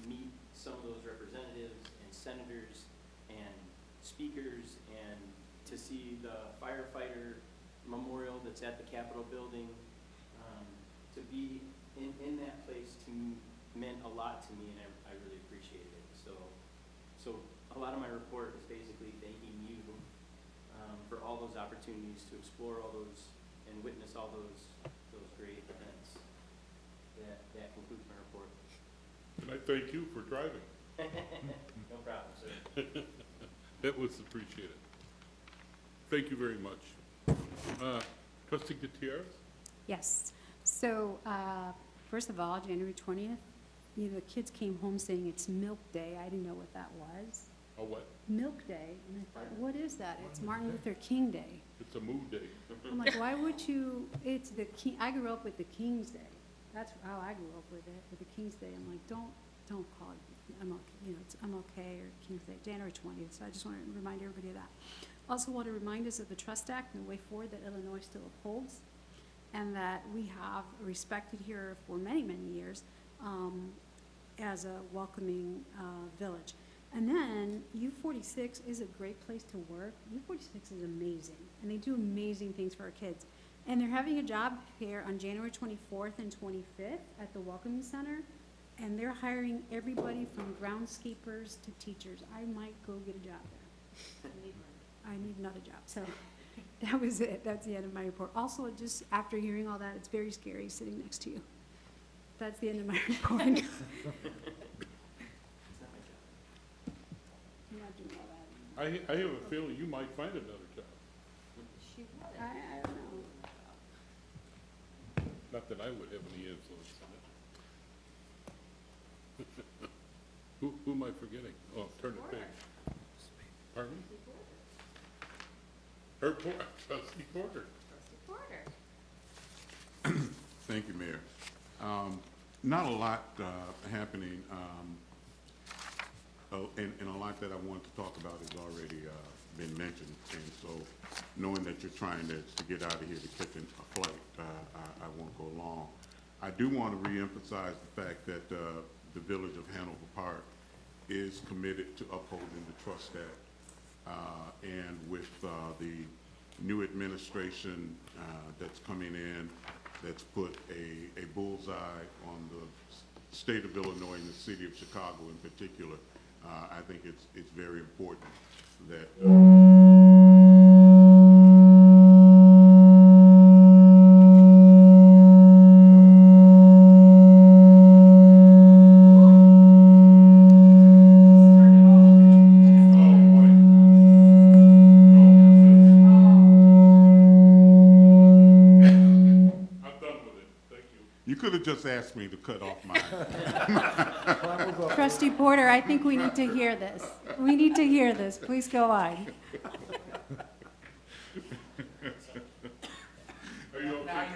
meet some of those representatives and senators and speakers, and to see the firefighter memorial that's at the Capitol building. To be in that place meant a lot to me, and I really appreciated it. So a lot of my report is basically thanking you for all those opportunities to explore all those and witness all those great events. That concludes my report. And I thank you for driving. No problem, sir. That was appreciated. Thank you very much. Trustee Gutierrez? Yes. So, first of all, January 20th, the kids came home saying it's Milk Day. I didn't know what that was. Oh, what? Milk Day. And I thought, what is that? It's Martin Luther King Day. It's a mood day. I'm like, why would you, it's the King, I grew up with the King's Day. That's how I grew up with it, with the King's Day. I'm like, don't call it, it's MLK or King's Day, January 20th. So I just want to remind everybody of that. Also want to remind us of the Trust Act and the way forward that Illinois still upholds, and that we have respected here for many, many years as a welcoming village. And then U46 is a great place to work. U46 is amazing, and they do amazing things for our kids. And they're having a job fair on January 24th and 25th at the Welcoming Center, and they're hiring everybody from groundskeepers to teachers. I might go get a job there. I need another job. So That was it. That's the end of my report. Also, just after hearing all that, it's very scary sitting next to you. That's the end of my report. It's not my job. You're not doing all that. I have a feeling you might find another job. I don't know. Not that I would have any influence on it. Who am I forgetting? Oh, turn the page. Pardon me? Herb Porter, Trustee Porter. Thank you, Mayor. Not a lot happening, and a lot that I wanted to talk about has already been mentioned. And so, knowing that you're trying to get out of here to catch a flight, I won't go long. I do want to reemphasize the fact that the Village of Hanover Park is committed to upholding the Trust Act. And with the new administration that's coming in, that's put a bullseye on the state of Illinois and the city of Chicago in particular, I think it's very important that you could have just asked me to cut off my. Trustee Porter, I think we need to hear this. We need to hear this. Please go on. Are you okay?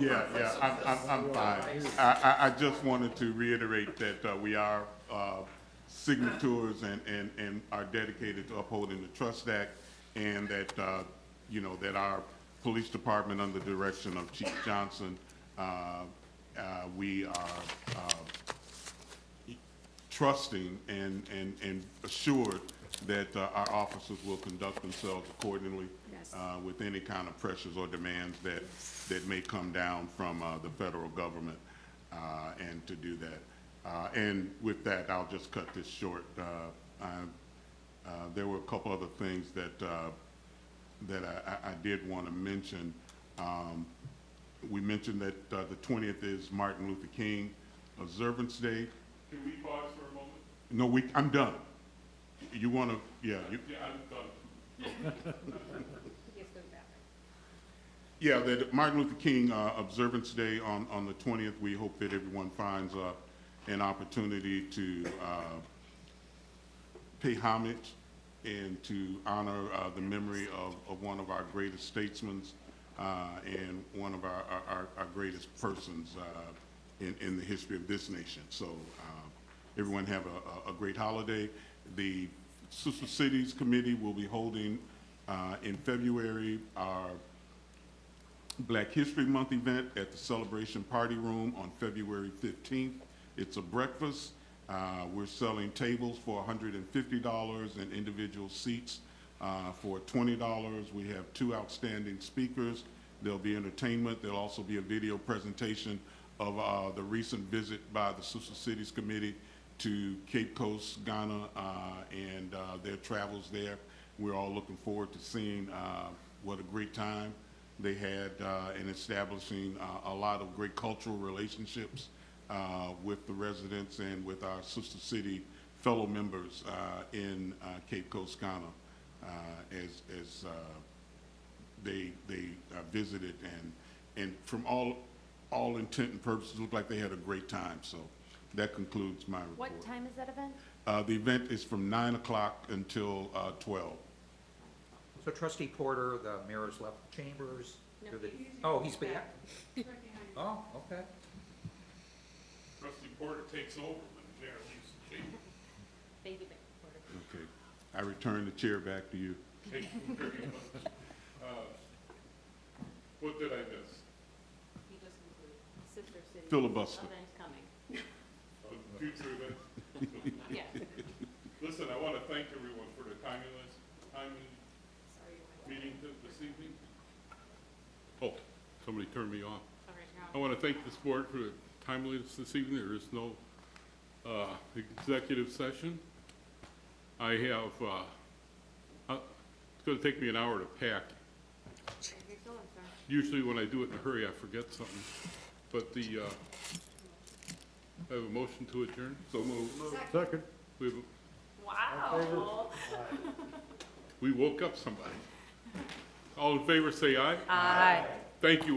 Yeah, I'm fine. I just wanted to reiterate that we are signatories and are dedicated to upholding the Trust Act, and that, that our police department under the direction of Chief Johnson, we are trusting and assured that our officers will conduct themselves accordingly. Yes. With any kind of pressures or demands that may come down from the federal government, and to do that. And with that, I'll just cut this short. There were a couple other things that I did want to mention. We mentioned that the 20th is Martin Luther King Observance Day. Can we pause for a moment? No, I'm done. You want to, yeah. Yeah, I'm done. Yeah, that Martin Luther King Observance Day on the 20th, we hope that everyone finds an opportunity to pay homage and to honor the memory of one of our greatest statesmen and one of our greatest persons in the history of this nation. So everyone have a great holiday. The Sister Cities Committee will be holding in February our Black History Month event at the Celebration Party Room on February 15th. It's a breakfast. We're selling tables for $150 and individual seats for $20. We have 2 outstanding speakers. There'll be entertainment. There'll also be a video presentation of the recent visit by the Sister Cities Committee to Cape Coast, Ghana, and their travels there. We're all looking forward to seeing what a great time they had in establishing a lot of great cultural relationships with the residents and with our sister city fellow members in Cape Coast, Ghana, as they visited, and from all intent and purposes, looked like they had a great time. So that concludes my report. What time is that event? The event is from 9 o'clock until 12. So Trustee Porter, the mayor has left the chambers. No, They're the- he's Oh, he's back? Right behind you. Oh, okay. Trustee Porter takes over when the mayor leaves the chamber. Thank you, Mr. Porter. Okay. I return the chair back to you. Thank you very much. What did I miss? You just included Sister City. Filibuster. Event coming. Future events? Yeah. Listen, I want to thank everyone for the timely Sorry. meeting this evening. Oh, somebody turned me off. Sorry, I want to thank this board for the timeliness this evening. There is no executive session. I have, it's going to take me an hour to pack Usually when I do it in a hurry, I forget something. But the, I have a motion to adjourn, so move. Second. We have, Wow. we woke up somebody. All in favor, say aye. Aye. Thank you.